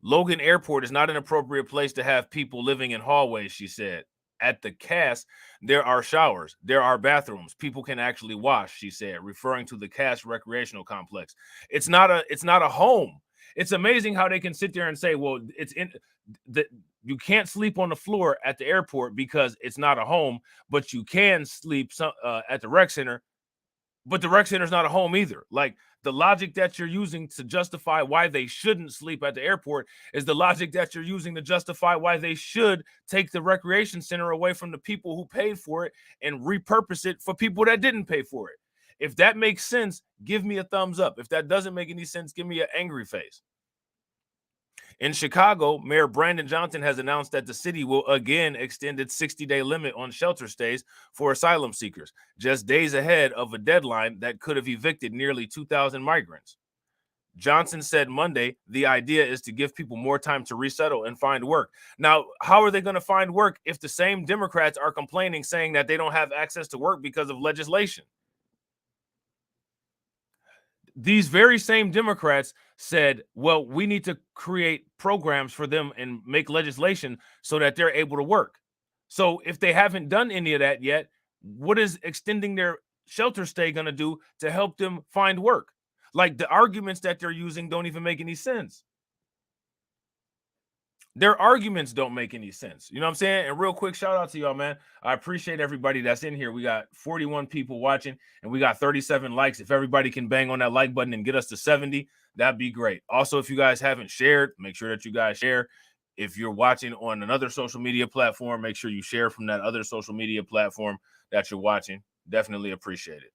Logan Airport is not an appropriate place to have people living in hallways, she said. At the Cass, there are showers, there are bathrooms, people can actually wash, she said, referring to the Cass recreational complex. It's not a home. It's amazing how they can sit there and say, well, you can't sleep on the floor at the airport because it's not a home, but you can sleep at the rec center but the rec center's not a home either. Like, the logic that you're using to justify why they shouldn't sleep at the airport is the logic that you're using to justify why they should take the recreation center away from the people who paid for it and repurpose it for people that didn't pay for it. If that makes sense, give me a thumbs up. If that doesn't make any sense, give me an angry face. In Chicago, Mayor Brandon Johnson has announced that the city will again extend its 60-day limit on shelter stays for asylum seekers, just days ahead of a deadline that could have evicted nearly 2,000 migrants. Johnson said Monday the idea is to give people more time to resettle and find work. Now, how are they going to find work if the same Democrats are complaining, saying that they don't have access to work because of legislation? These very same Democrats said, well, we need to create programs for them and make legislation so that they're able to work. So if they haven't done any of that yet, what is extending their shelter stay going to do to help them find work? Like, the arguments that they're using don't even make any sense. Their arguments don't make any sense. You know what I'm saying? And real quick, shout out to y'all, man. I appreciate everybody that's in here. We got 41 people watching and we got 37 likes. If everybody can bang on that like button and get us to 70, that'd be great. Also, if you guys haven't shared, make sure that you guys share. If you're watching on another social media platform, make sure you share from that other social media platform that you're watching. Definitely appreciate it.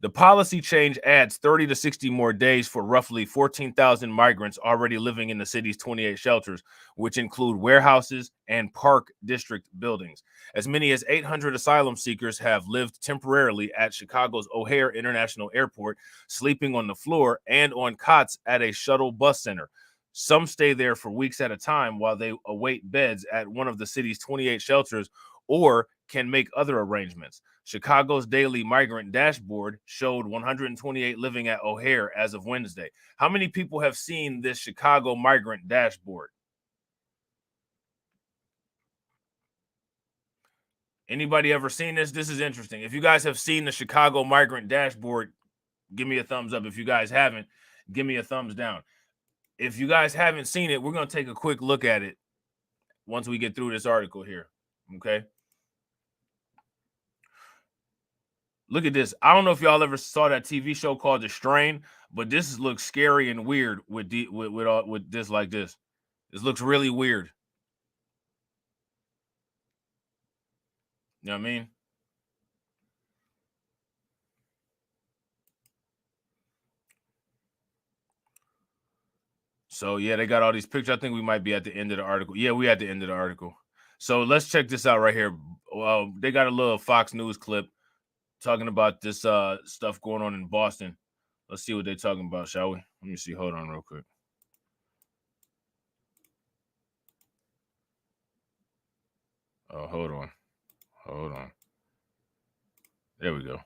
The policy change adds 30 to 60 more days for roughly 14,000 migrants already living in the city's 28 shelters, which include warehouses and park district buildings. As many as 800 asylum seekers have lived temporarily at Chicago's O'Hare International Airport, sleeping on the floor and on cots at a shuttle bus center. Some stay there for weeks at a time while they await beds at one of the city's 28 shelters or can make other arrangements. Chicago's daily migrant dashboard showed 128 living at O'Hare as of Wednesday. How many people have seen this Chicago migrant dashboard? Anybody ever seen this? This is interesting. If you guys have seen the Chicago migrant dashboard, give me a thumbs up. If you guys haven't, give me a thumbs down. If you guys haven't seen it, we're going to take a quick look at it once we get through this article here. Okay. Look at this. I don't know if y'all ever saw that TV show called The Strain, but this looks scary and weird with this like this. This looks really weird. You know what I mean? So, yeah, they got all these pictures. I think we might be at the end of the article. Yeah, we at the end of the article. So let's check this out right here. They got a little Fox News clip talking about this stuff going on in Boston. Let's see what they're talking about, shall we? Let me see. Hold on real quick. Oh, hold on. Hold on. There we go.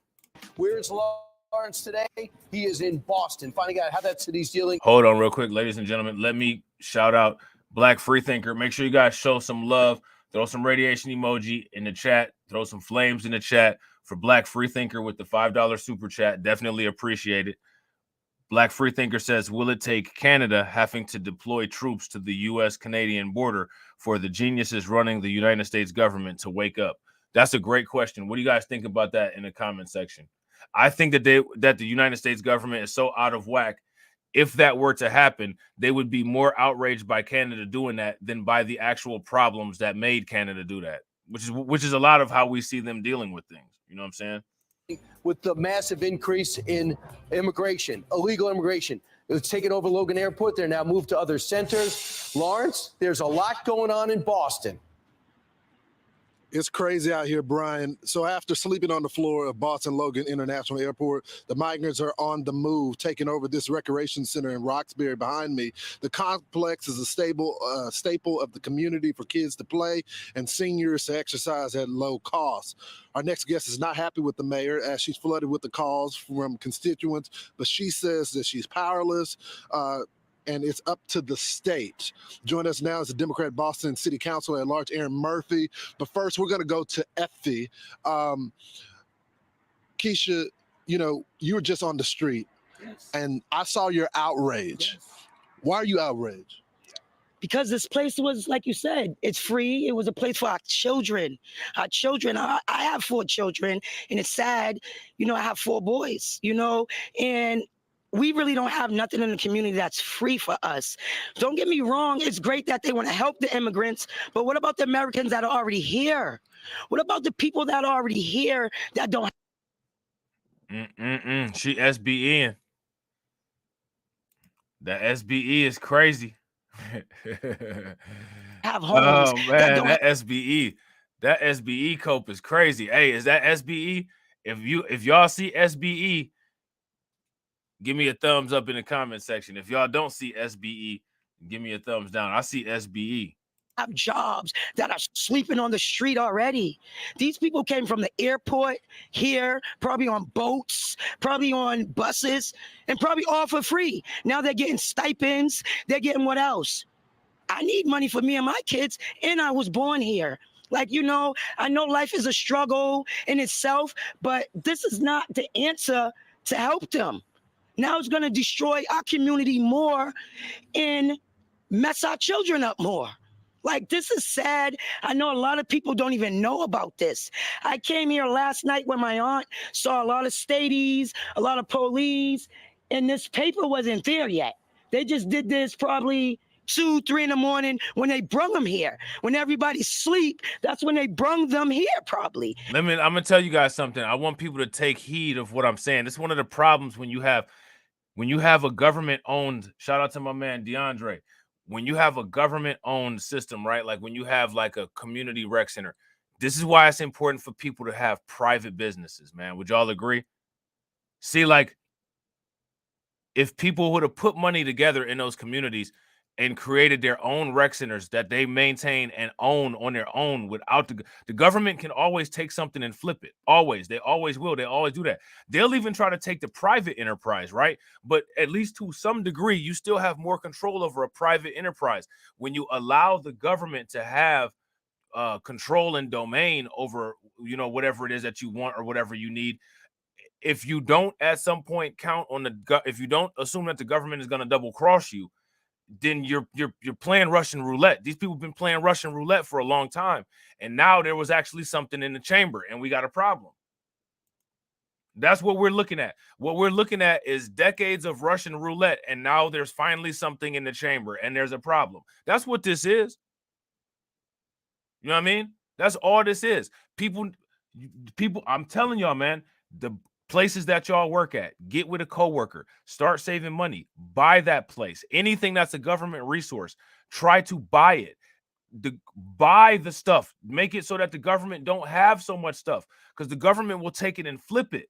Where's Lawrence today? He is in Boston, finding out how that city's dealing.
Hold on real quick, ladies and gentlemen. Let me shout out Black Freethinker. Make sure you guys show some love. Throw some radiation emoji in the chat. Throw some flames in the chat for Black Freethinker with the $5 super chat. Definitely appreciate it. Black Freethinker says, will it take Canada having to deploy troops to the U.S.-Canadian border for the geniuses running the United States government to wake up? That's a great question. What do you guys think about that in the comment section? I think that the United States government is so out of whack. If that were to happen, they would be more outraged by Canada doing that than by the actual problems that made Canada do that, which is a lot of how we see them dealing with things. You know what I'm saying?
With the massive increase in immigration, illegal immigration. It's taken over Logan Airport. They're now moved to other centers. Lawrence, there's a lot going on in Boston.
It's crazy out here, Brian. So after sleeping on the floor of Boston Logan International Airport, the migrants are on the move, taking over this recreation center in Roxbury behind me. The complex is a staple of the community for kids to play and seniors to exercise at low cost. Our next guest is not happy with the mayor as she's flooded with the calls from constituents, but she says that she's powerless. And it's up to the state. Join us now is the Democrat Boston City Council at large, Aaron Murphy. But first, we're going to go to Effie. Keisha, you were just on the street, and I saw your outrage. Yes. Why are you outraged?
because this place was, like you said, it's free. It was a place for our children. Our children, I have 4 children, and it's sad, you know, I have 4 boys, you know, and we really don't have nothing in the community that's free for us. Don't get me wrong, it's great that they want to help the immigrants, but what about the Americans that are already here? What about the people that are already here that don't
She SBN. That SBE is crazy.
have homes?
Oh man, that SBE cope is crazy. Hey, is that SBE? If y'all see SBE, give me a thumbs up in the comment section. If y'all don't see SBE, give me a thumbs down. I see SBE.
Have jobs that are sleeping on the street already. These people came from the airport here, probably on boats, probably on buses, and probably all for free. Now they're getting stipends. They're getting what else? I need money for me and my kids, and I was born here. Like, you know, I know life is a struggle in itself, but this is not the answer to help them. Now it's going to destroy our community more and mess our children up more. Like, this is sad. I know a lot of people don't even know about this. I came here last night with my aunt, saw a lot of stadies, a lot of police, and this paper wasn't there yet. They just did this probably 2, 3 in the morning when they brung them here. When everybody's asleep, that's when they brung them here probably.
I'm going to tell you guys something. I want people to take heed of what I'm saying. This is one of the problems when you have a government-owned, shout out to my man DeAndre, when you have a government-owned system, right? Like when you have like a community rec center, this is why it's important for people to have private businesses, man. Would y'all agree? See, like if people would have put money together in those communities and created their own rec centers that they maintain and own on their own without the government can always take something and flip it. Always. They always will. They always do that. They'll even try to take the private enterprise, right? But at least to some degree, you still have more control over a private enterprise. When you allow the government to have control and domain over, you know, whatever it is that you want or whatever you need, if you don't at some point count on if you don't assume that the government is going to double cross you, then you're playing Russian roulette. These people have been playing Russian roulette for a long time. And now there was actually something in the chamber and we got a problem. That's what we're looking at. What we're looking at is decades of Russian roulette. And now there's finally something in the chamber and there's a problem. That's what this is. You know what I mean? That's all this is. People, I'm telling y'all, man, the places that y'all work at, get with a coworker, start saving money, buy that place. Anything that's a government resource, try to buy it. Buy the stuff. Make it so that the government don't have so much stuff because the government will take it and flip it.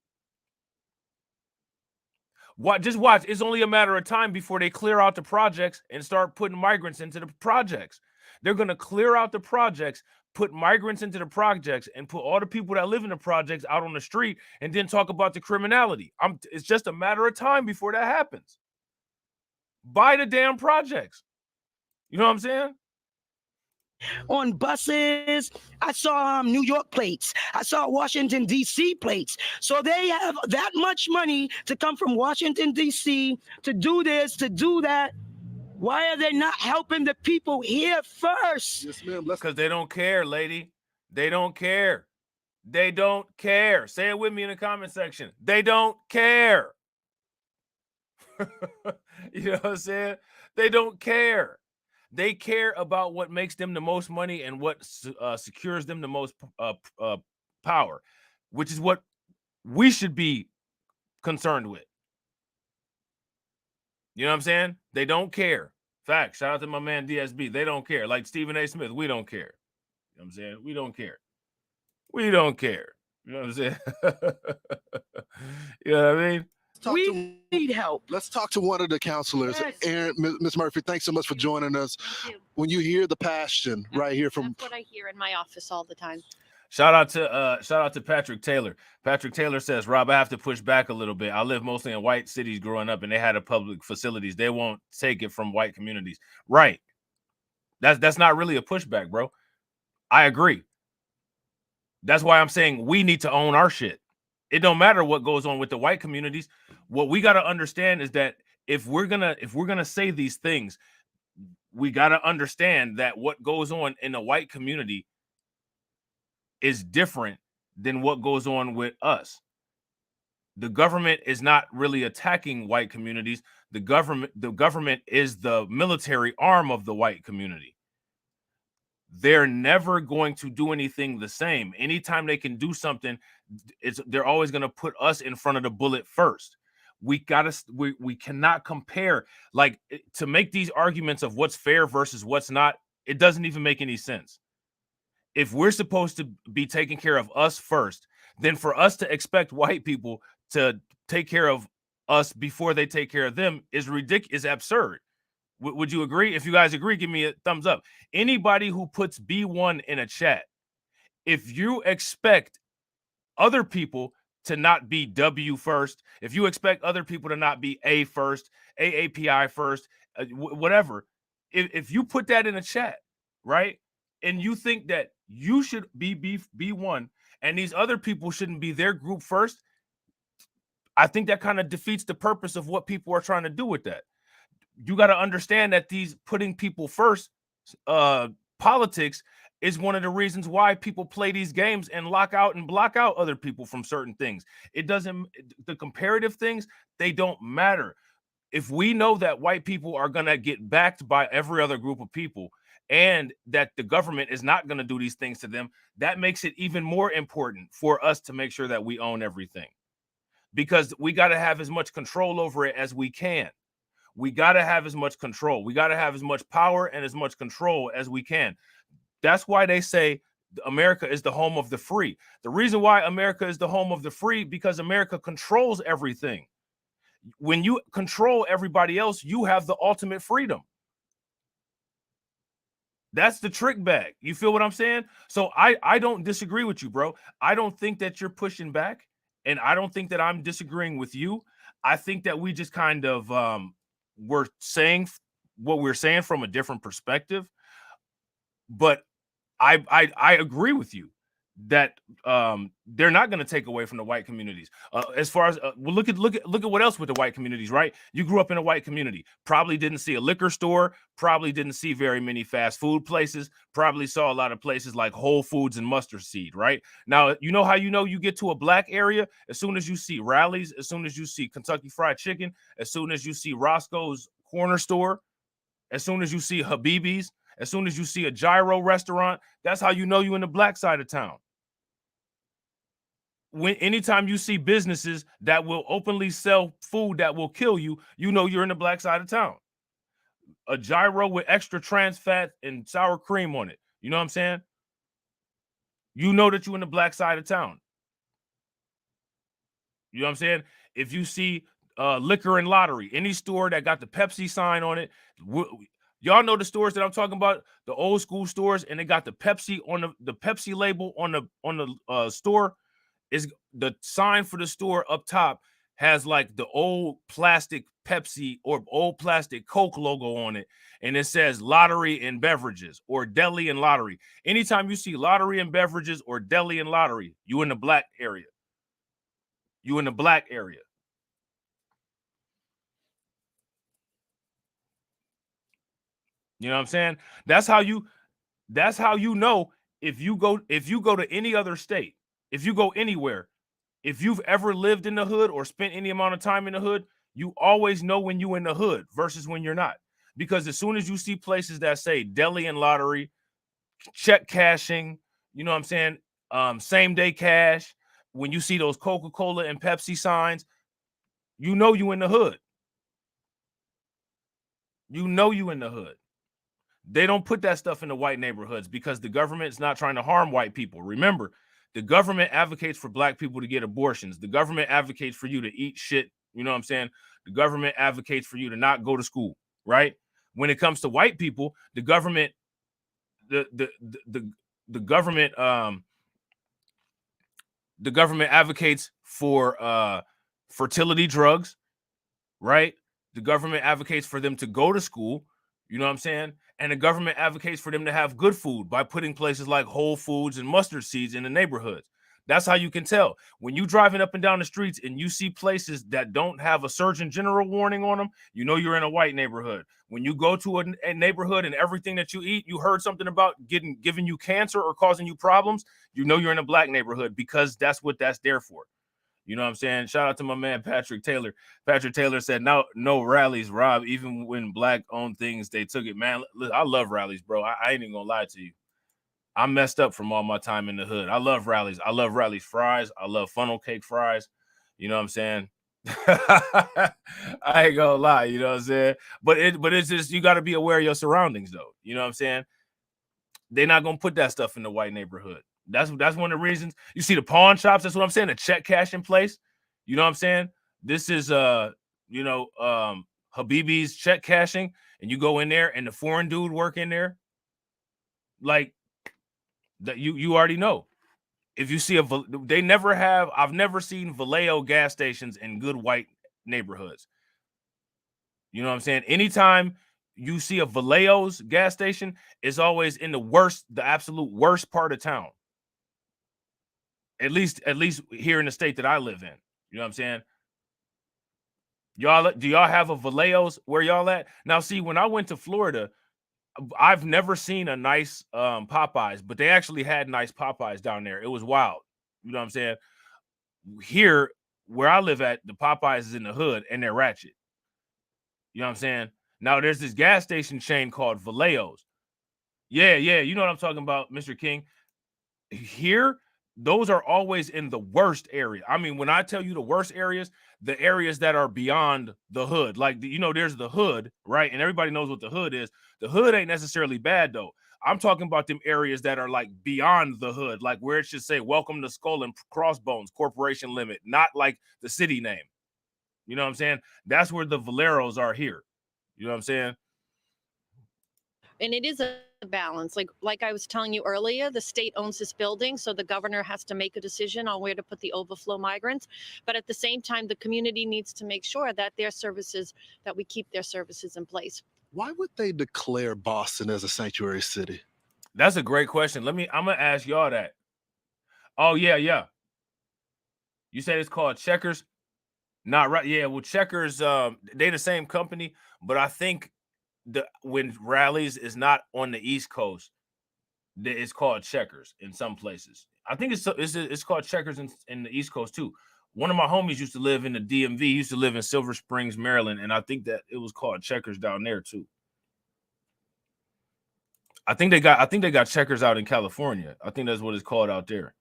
Just watch. It's only a matter of time before they clear out the projects and start putting migrants into the projects. They're going to clear out the projects, put migrants into the projects, and put all the people that live in the projects out on the street, and then talk about the criminality. It's just a matter of time before that happens. Buy the damn projects. You know what I'm saying?
On buses, I saw New York plates. I saw Washington, D.C. plates. So they have that much money to come from Washington, D.C. to do this, to do that. Why are they not helping the people here first?
Yes, ma'am. Because they don't care, lady. They don't care. They don't care. Say it with me in the comment section. They don't care. You know what I'm saying? They don't care. They care about what makes them the most money and what secures them the most power, which is what we should be concerned with. You know what I'm saying? They don't care. Fact. Shout out to my man DSB. They don't care. Like Stephen A. Smith, we don't care. You know what I'm saying? We don't care. We don't care. You know what I'm saying? You know what I mean?
We need help.
Let's talk to one of the counselors.
Yes.
Aaron, Ms. Murphy, thanks so much for joining us. When you hear the passion right here from
That's what I hear in my office all the time.
Shout out to Patrick Taylor. Patrick Taylor says, Rob, I have to push back a little bit. I live mostly in white cities growing up, and they had a public facilities. They won't take it from white communities. Right. That's not really a pushback, bro. I agree. That's why I'm saying we need to own our shit. It don't matter what goes on with the white communities. What we got to understand is that if we're gonna say these things, we got to understand that what goes on in the white community is different than what goes on with us. The government is not really attacking white communities. The government is the military arm of the white community. They're never going to do anything the same. Anytime they can do something, they're always going to put us in front of the bullet first. We cannot compare, like, to make these arguments of what's fair versus what's not. It doesn't even make any sense. If we're supposed to be taking care of us first, then for us to expect white people to take care of us before they take care of them is ridiculous, is absurd. Would you agree? If you guys agree, give me a thumbs up. Anybody who puts B1 in a chat, if you expect other people to not be W first, if you expect other people to not be A first, AAPI first, whatever, if you put that in a chat, right, and you think that you should be B1 and these other people shouldn't be their group first, I think that kind of defeats the purpose of what people are trying to do with that. You got to understand that these putting people first politics is one of the reasons why people play these games and lock out and block out other people from certain things. It doesn't, the comparative things, they don't matter. If we know that white people are going to get backed by every other group of people and that the government is not going to do these things to them, that makes it even more important for us to make sure that we own everything, because we got to have as much control over it as we can. We got to have as much control. We got to have as much power and as much control as we can. That's why they say America is the home of the free. The reason why America is the home of the free, because America controls everything. When you control everybody else, you have the ultimate freedom. That's the trick bag. You feel what I'm saying? So I don't disagree with you, bro. I don't think that you're pushing back, and I don't think that I'm disagreeing with you. I think that we just kind of we're saying what we're saying from a different perspective. But I agree with you that they're not going to take away from the white communities. As far as well, look at what else with the white communities, right? You grew up in a white community, probably didn't see a liquor store, probably didn't see very many fast food places, probably saw a lot of places like Whole Foods and Mustard Seed, right? Now, you know how you get to a black area as soon as you see Rallies, as soon as you see Kentucky Fried Chicken, as soon as you see Roscoe's Corner Store, as soon as you see Habibi's, as soon as you see a gyro restaurant, that's how you know you're in the black side of town. Anytime you see businesses that will openly sell food that will kill you, you know you're in the black side of town. A gyro with extra trans fat and sour cream on it. You know what I'm saying? You know that you're in the black side of town. You know what I'm saying? If you see liquor and lottery, any store that got the Pepsi sign on it, y'all know the stores that I'm talking about, the old school stores, and they got the Pepsi on the Pepsi label on the store. Is the sign for the store up top has like the old plastic Pepsi or old plastic Coke logo on it, and it says lottery and beverages or deli and lottery. Anytime you see lottery and beverages or deli and lottery, you in the black area. You in the black area. You know what I'm saying? That's how you know if you go to any other state, if you go anywhere, if you've ever lived in the hood or spent any amount of time in the hood, you always know when you in the hood versus when you're not. Because as soon as you see places that say deli and lottery, check cashing, you know what I'm saying, same day cash, when you see those Coca-Cola and Pepsi signs, you know you in the hood. You know you in the hood. They don't put that stuff in the white neighborhoods because the government is not trying to harm white people. Remember, the government advocates for black people to get abortions. The government advocates for you to eat shit. You know what I'm saying? The government advocates for you to not go to school, right? When it comes to white people, the government, the government advocates for fertility drugs, right? The government advocates for them to go to school. You know what I'm saying? And the government advocates for them to have good food by putting places like Whole Foods and Mustard Seeds in the neighborhoods. That's how you can tell. When you driving up and down the streets and you see places that don't have a Surgeon General warning on them, you know you're in a white neighborhood. When you go to a neighborhood and everything that you eat, you heard something about giving you cancer or causing you problems, you know you're in a black neighborhood, because that's what that's there for. You know what I'm saying? Shout out to my man Patrick Taylor. Patrick Taylor said, no rallies, Rob. Even when black owned things, they took it. Man, I love rallies, bro. I ain't even gonna lie to you. I'm messed up from all my time in the hood. I love rallies. I love rallies fries. I love funnel cake fries. You know what I'm saying? I ain't gonna lie, you know what I'm saying? But it's just, you got to be aware of your surroundings, though. You know what I'm saying? They're not gonna put that stuff in the white neighborhood. That's one of the reasons you see the pawn shops. That's what I'm saying. The check cashing place. You know what I'm saying? This is Habibi's check cashing, and you go in there and the foreign dude work in there. Like that, you already know. If you see I've never seen Vallejo gas stations in good white neighborhoods. You know what I'm saying? Anytime you see a Vallejo's gas station, it's always in the absolute worst part of town. At least here in the state that I live in. You know what I'm saying? Do y'all have a Vallejo's where y'all at? Now, see, when I went to Florida, I've never seen a nice Popeyes, but they actually had nice Popeyes down there. It was wild. You know what I'm saying? Here, where I live at, the Popeyes is in the hood, and they're ratchet. You know what I'm saying? Now, there's this gas station chain called Vallejo's. Yeah, you know what I'm talking about, Mr. King. Here, those are always in the worst area. I mean, when I tell you the worst areas, the areas that are beyond the hood. Like, there's the hood, right? And everybody knows what the hood is. The hood ain't necessarily bad, though. I'm talking about them areas that are like beyond the hood, like where it should say "Welcome to Skull and Crossbones Corporation Limit," not like the city name. You know what I'm saying? That's where the Valeros are here. You know what I'm saying?
And it is a balance. Like I was telling you earlier, the state owns this building, so the governor has to make a decision on where to put the overflow migrants. But at the same time, the community needs to make sure that that we keep their services in place.
Why would they declare Boston as a sanctuary city?
That's a great question. I'm gonna ask y'all that. Oh, yeah. You said it's called Checkers? Not right. Yeah, well, Checkers, they the same company, but I think when rallies is not on the East Coast, it's called Checkers in some places. I think it's called Checkers in the East Coast too. One of my homies used to live in the DMV. He used to live in Silver Springs, Maryland, and I think that it was called Checkers down there too. I think they got Checkers out in California. I think that's what it's called out there.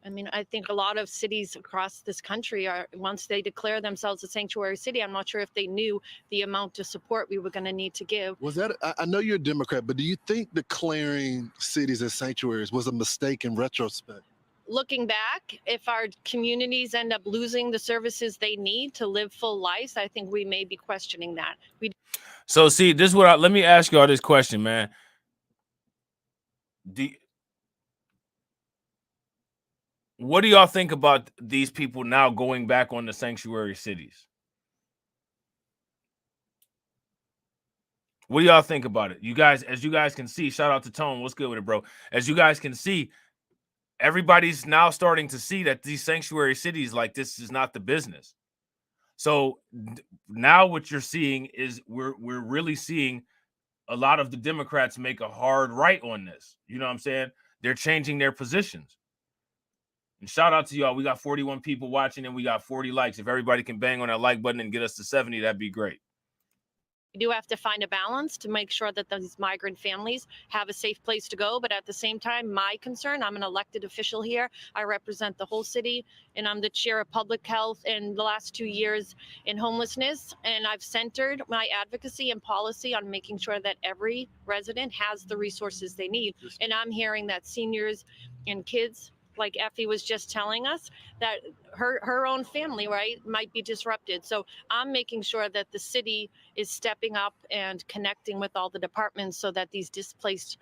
I mean, I think a lot of cities across this country once they declare themselves a sanctuary city, I'm not sure if they knew the amount of support we were going to need to give.
I know you're a Democrat, but do you think declaring cities as sanctuaries was a mistake in retrospect?
Looking back, if our communities end up losing the services they need to live full lives, I think we may be questioning that.
So see, this is what let me ask y'all this question, man. What do y'all think about these people now going back on the sanctuary cities? What do y'all think about it? You guys, as you guys can see, shout out to Tone. What's good with it, bro? As you guys can see, everybody's now starting to see that these sanctuary cities like this is not the business. So now what you're seeing is we're really seeing a lot of the Democrats make a hard right on this. You know what I'm saying? They're changing their positions. And shout out to y'all. We got 41 people watching and we got 40 likes. If everybody can bang on that like button and get us to 70, that'd be great.
We do have to find a balance to make sure that these migrant families have a safe place to go. But at the same time, my concern, I'm an elected official here. I represent the whole city, and I'm the chair of public health in the last 2 years in homelessness. And I've centered my advocacy and policy on making sure that every resident has the resources they need. And I'm hearing that seniors and kids, like Effie was just telling us, that her own family, right, might be disrupted. So I'm making sure that the city is stepping up and connecting with all the departments so that these displaced,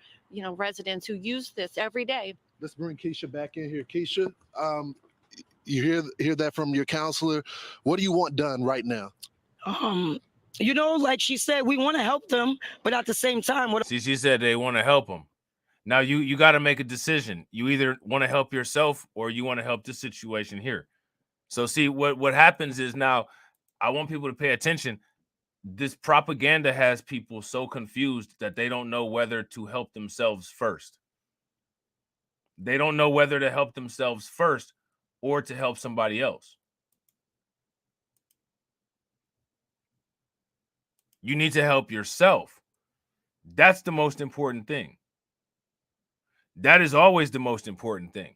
residents who use this every day.
Let's bring Keisha back in here. Keisha, you hear that from your counselor. What do you want done right now?
Like she said, we want to help them, but at the same time,
she said they want to help them. Now you got to make a decision. You either want to help yourself or you want to help this situation here. So see what happens is, now I want people to pay attention. This propaganda has people so confused that they don't know whether to help themselves first. They don't know whether to help themselves first or to help somebody else. You need to help yourself. That's the most important thing. That is always the most important thing.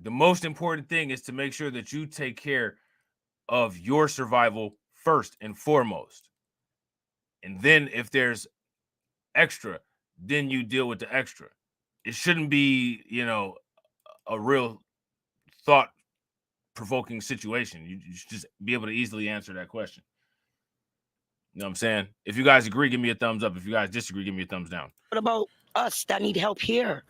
The most important thing is to make sure that you take care of your survival first and foremost. And then if there's extra, then you deal with the extra. It shouldn't be, a real thought-provoking situation. You should just be able to easily answer that question. You know what I'm saying? If you guys agree, give me a thumbs up. If you guys disagree, give me a thumbs down.
What about us that need help here?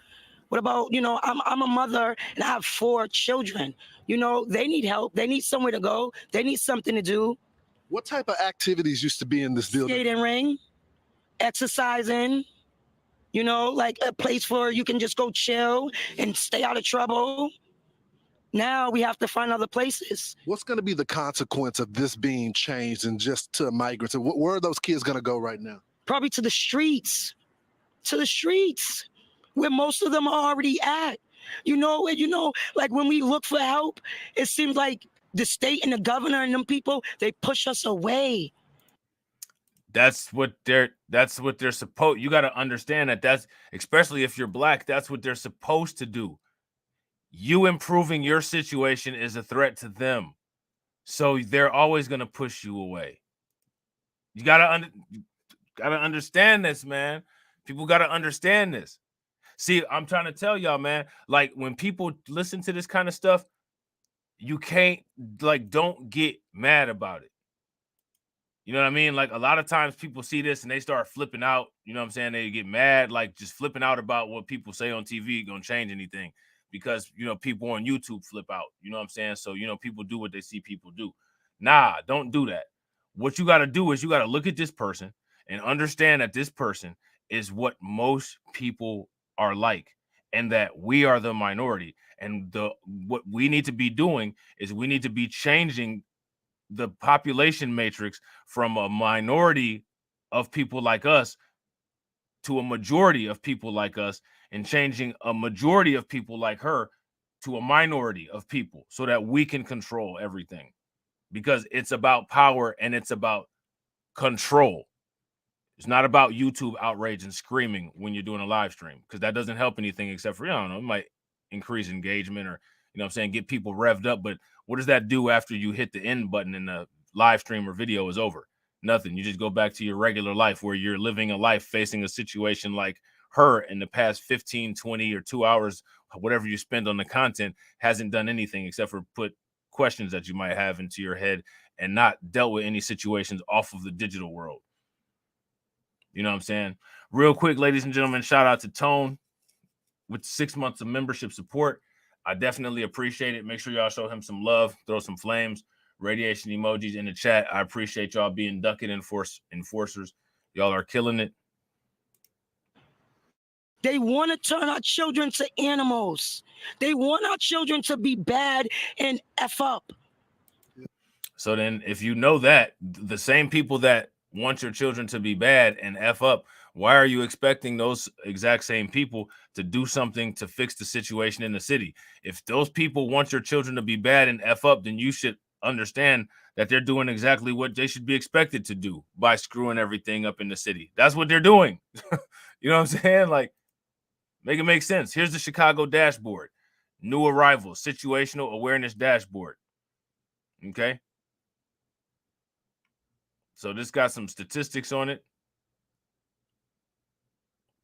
What about, I'm a mother and I have 4 children. They need help. They need somewhere to go. They need something to do.
What type of activities used to be in this building?
Skating ring, exercising, like a place where you can just go chill and stay out of trouble. Now we have to find other places.
What's going to be the consequence of this being changed and just to migrants? And where are those kids going to go right now?
Probably to the streets. To the streets, where most of them are already at. Like when we look for help, it seems like the state and the governor and them people, they push us away.
That's what they're supposed. You got to understand that's especially if you're black, that's what they're supposed to do. You improving your situation is a threat to them. So they're always going to push you away. You got to understand this, man. People got to understand this. See, I'm trying to tell y'all, man, like when people listen to this kind of stuff, you can't, don't get mad about it. You know what I mean? Like a lot of times people see this and they start flipping out. You know what I'm saying? They get mad, like just flipping out about what people say on TV gonna change anything, because, people on YouTube flip out. You know what I'm saying? So, people do what they see people do. Nah, don't do that. What you got to do is you got to look at this person and understand that this person is what most people are like, and that we are the minority. And what we need to be doing is we need to be changing the population matrix from a minority of people like us to a majority of people like us, and changing a majority of people like her to a minority of people, so that we can control everything, because it's about power and it's about control. It's not about YouTube outrage and screaming when you're doing a live stream, because that doesn't help anything except for, it might increase engagement or, get people revved up. But what does that do after you hit the end button and the live stream or video is over? Nothing. You just go back to your regular life where you're living a life facing a situation like her in the past 15, 20 or 2 hours, whatever you spend on the content hasn't done anything except for put questions that you might have into your head and not dealt with any situations off of the digital world. You know what I'm saying? Real quick, ladies and gentlemen, shout out to Tone with 6 months of membership support. I definitely appreciate it. Make sure y'all show him some love, throw some flames, radiation emojis in the chat. I appreciate y'all being ducking enforcers. Y'all are killing it.
They want to turn our children to animals. They want our children to be bad and F up.
So then if you know that, the same people that want your children to be bad and F up, why are you expecting those exact same people to do something to fix the situation in the city? If those people want your children to be bad and F up, then you should understand that they're doing exactly what they should be expected to do by screwing everything up in the city. That's what they're doing. You know what I'm saying? Like, make it make sense. Here's the Chicago dashboard. New arrivals, situational awareness dashboard. Okay. So this got some statistics on it.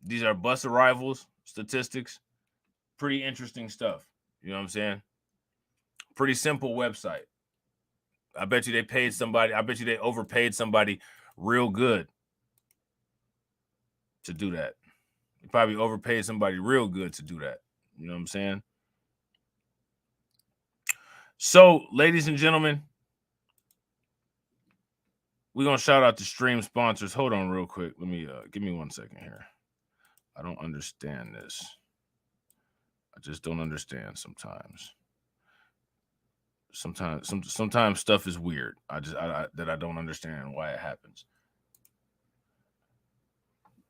These are bus arrivals statistics. Pretty interesting stuff. You know what I'm saying? Pretty simple website. I bet you they paid somebody. I bet you they overpaid somebody real good to do that. They probably overpaid somebody real good to do that. You know what I'm saying? So, ladies and gentlemen, we're going to shout out the stream sponsors. Hold on real quick. Let me give me 1 second here. I don't understand this. I just don't understand sometimes. Sometimes stuff is weird. I don't understand why it happens.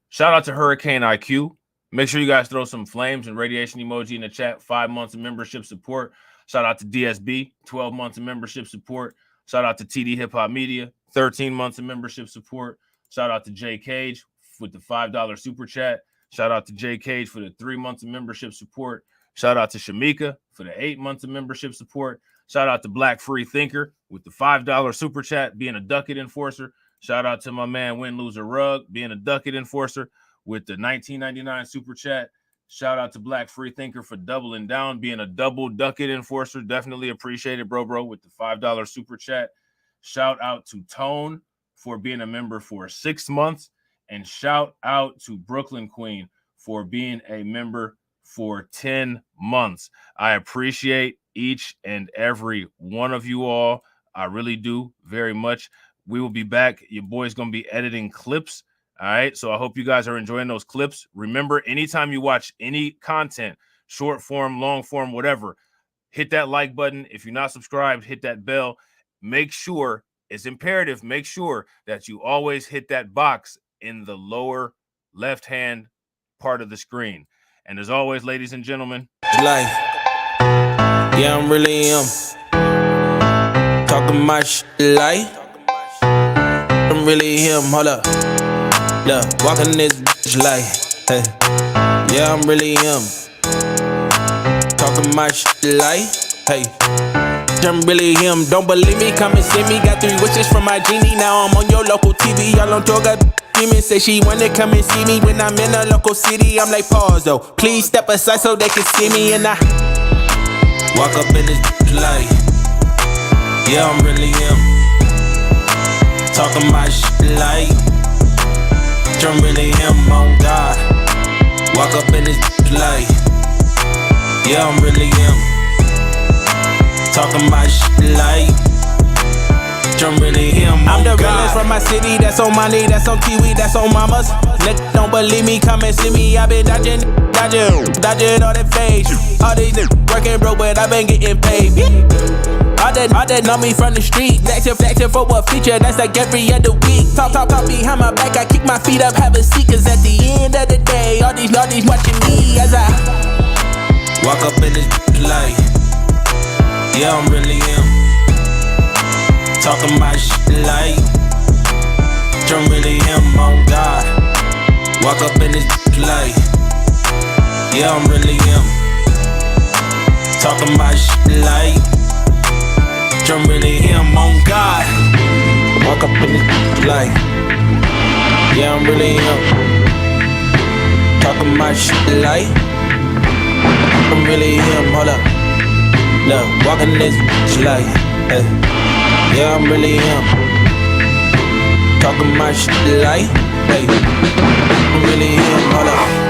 Shout out to Hurricane IQ. Make sure you guys throw some flames and radiation emoji in the chat. 5 months of membership support. Shout out to DSB, 12 months of membership support. Shout out to TD Hip Hop Media, 13 months of membership support. Shout out to Jay Cage with the $5 super chat. Shout out to Jay Cage for the 3 months of membership support. Shout out to Shamika for the 8 months of membership support. Shout out to Black Free Thinker with the $5 super chat, being a Ducket enforcer. Shout out to my man Win Loser Rug, being a Ducket enforcer with the $19.99 super chat. Shout out to Black Free Thinker for doubling down, being a double Ducket enforcer. Definitely appreciate it, bro, with the $5 super chat. Shout out to Tone for being a member for 6 months. And shout out to Brooklyn Queen for being a member for 10 months. I appreciate each and every one of you all. I really do very much. We will be back. Your boy's going to be editing clips. All right. So I hope you guys are enjoying those clips. Remember, anytime you watch any content, short form, long form, whatever, hit that like button. If you're not subscribed, hit that bell. Make sure, it's imperative, make sure that you always hit that box in the lower left-hand part of the screen. And as always, ladies and gentlemen,
life. Yeah, I'm really talking my shit like I'm really him. Hold up, look, walking this bitch like, hey. Yeah, I'm really him. Talking my shit like, hey. I'm really him. Don't believe me? Come and see me. Got 3 wishes from my genie. Now I'm on your local TV. Y'all on tour, got demons. Say she wanna come and see me when I'm in a local city. I'm like, pause though. Please step aside so they can see me. And I walk up in this light. Yeah, I'm really him. Talking my shit like I'm really him. On God. Walk up in this light. Yeah, I'm really him. Talking my shit like I'm really him. I'm the realest from my city. That's on money, that's on Kiwi, that's on mamas. Niggas don't believe me, come and see me. I been dodging all that fake. All these niggas working broke, but I been getting paid. All that know me from the street. Flexing for what feature, that's like every other week. Talk behind my back, I kick my feet up, have a seat. Cause at the end of the day, all these watching me as I walk up in this light. Yeah, I'm really him. Talking my shit like I'm really him. On God. Walk up in this light. Yeah, I'm really him. Talking my shit like I'm really him. On God. Walk up in this light. Yeah, I'm really him. Talking my shit like I'm really him. Hold up. Look, walking this bitch like, hey. Yeah, I'm really him. Talking my shit like, hey. I'm really him, hold up.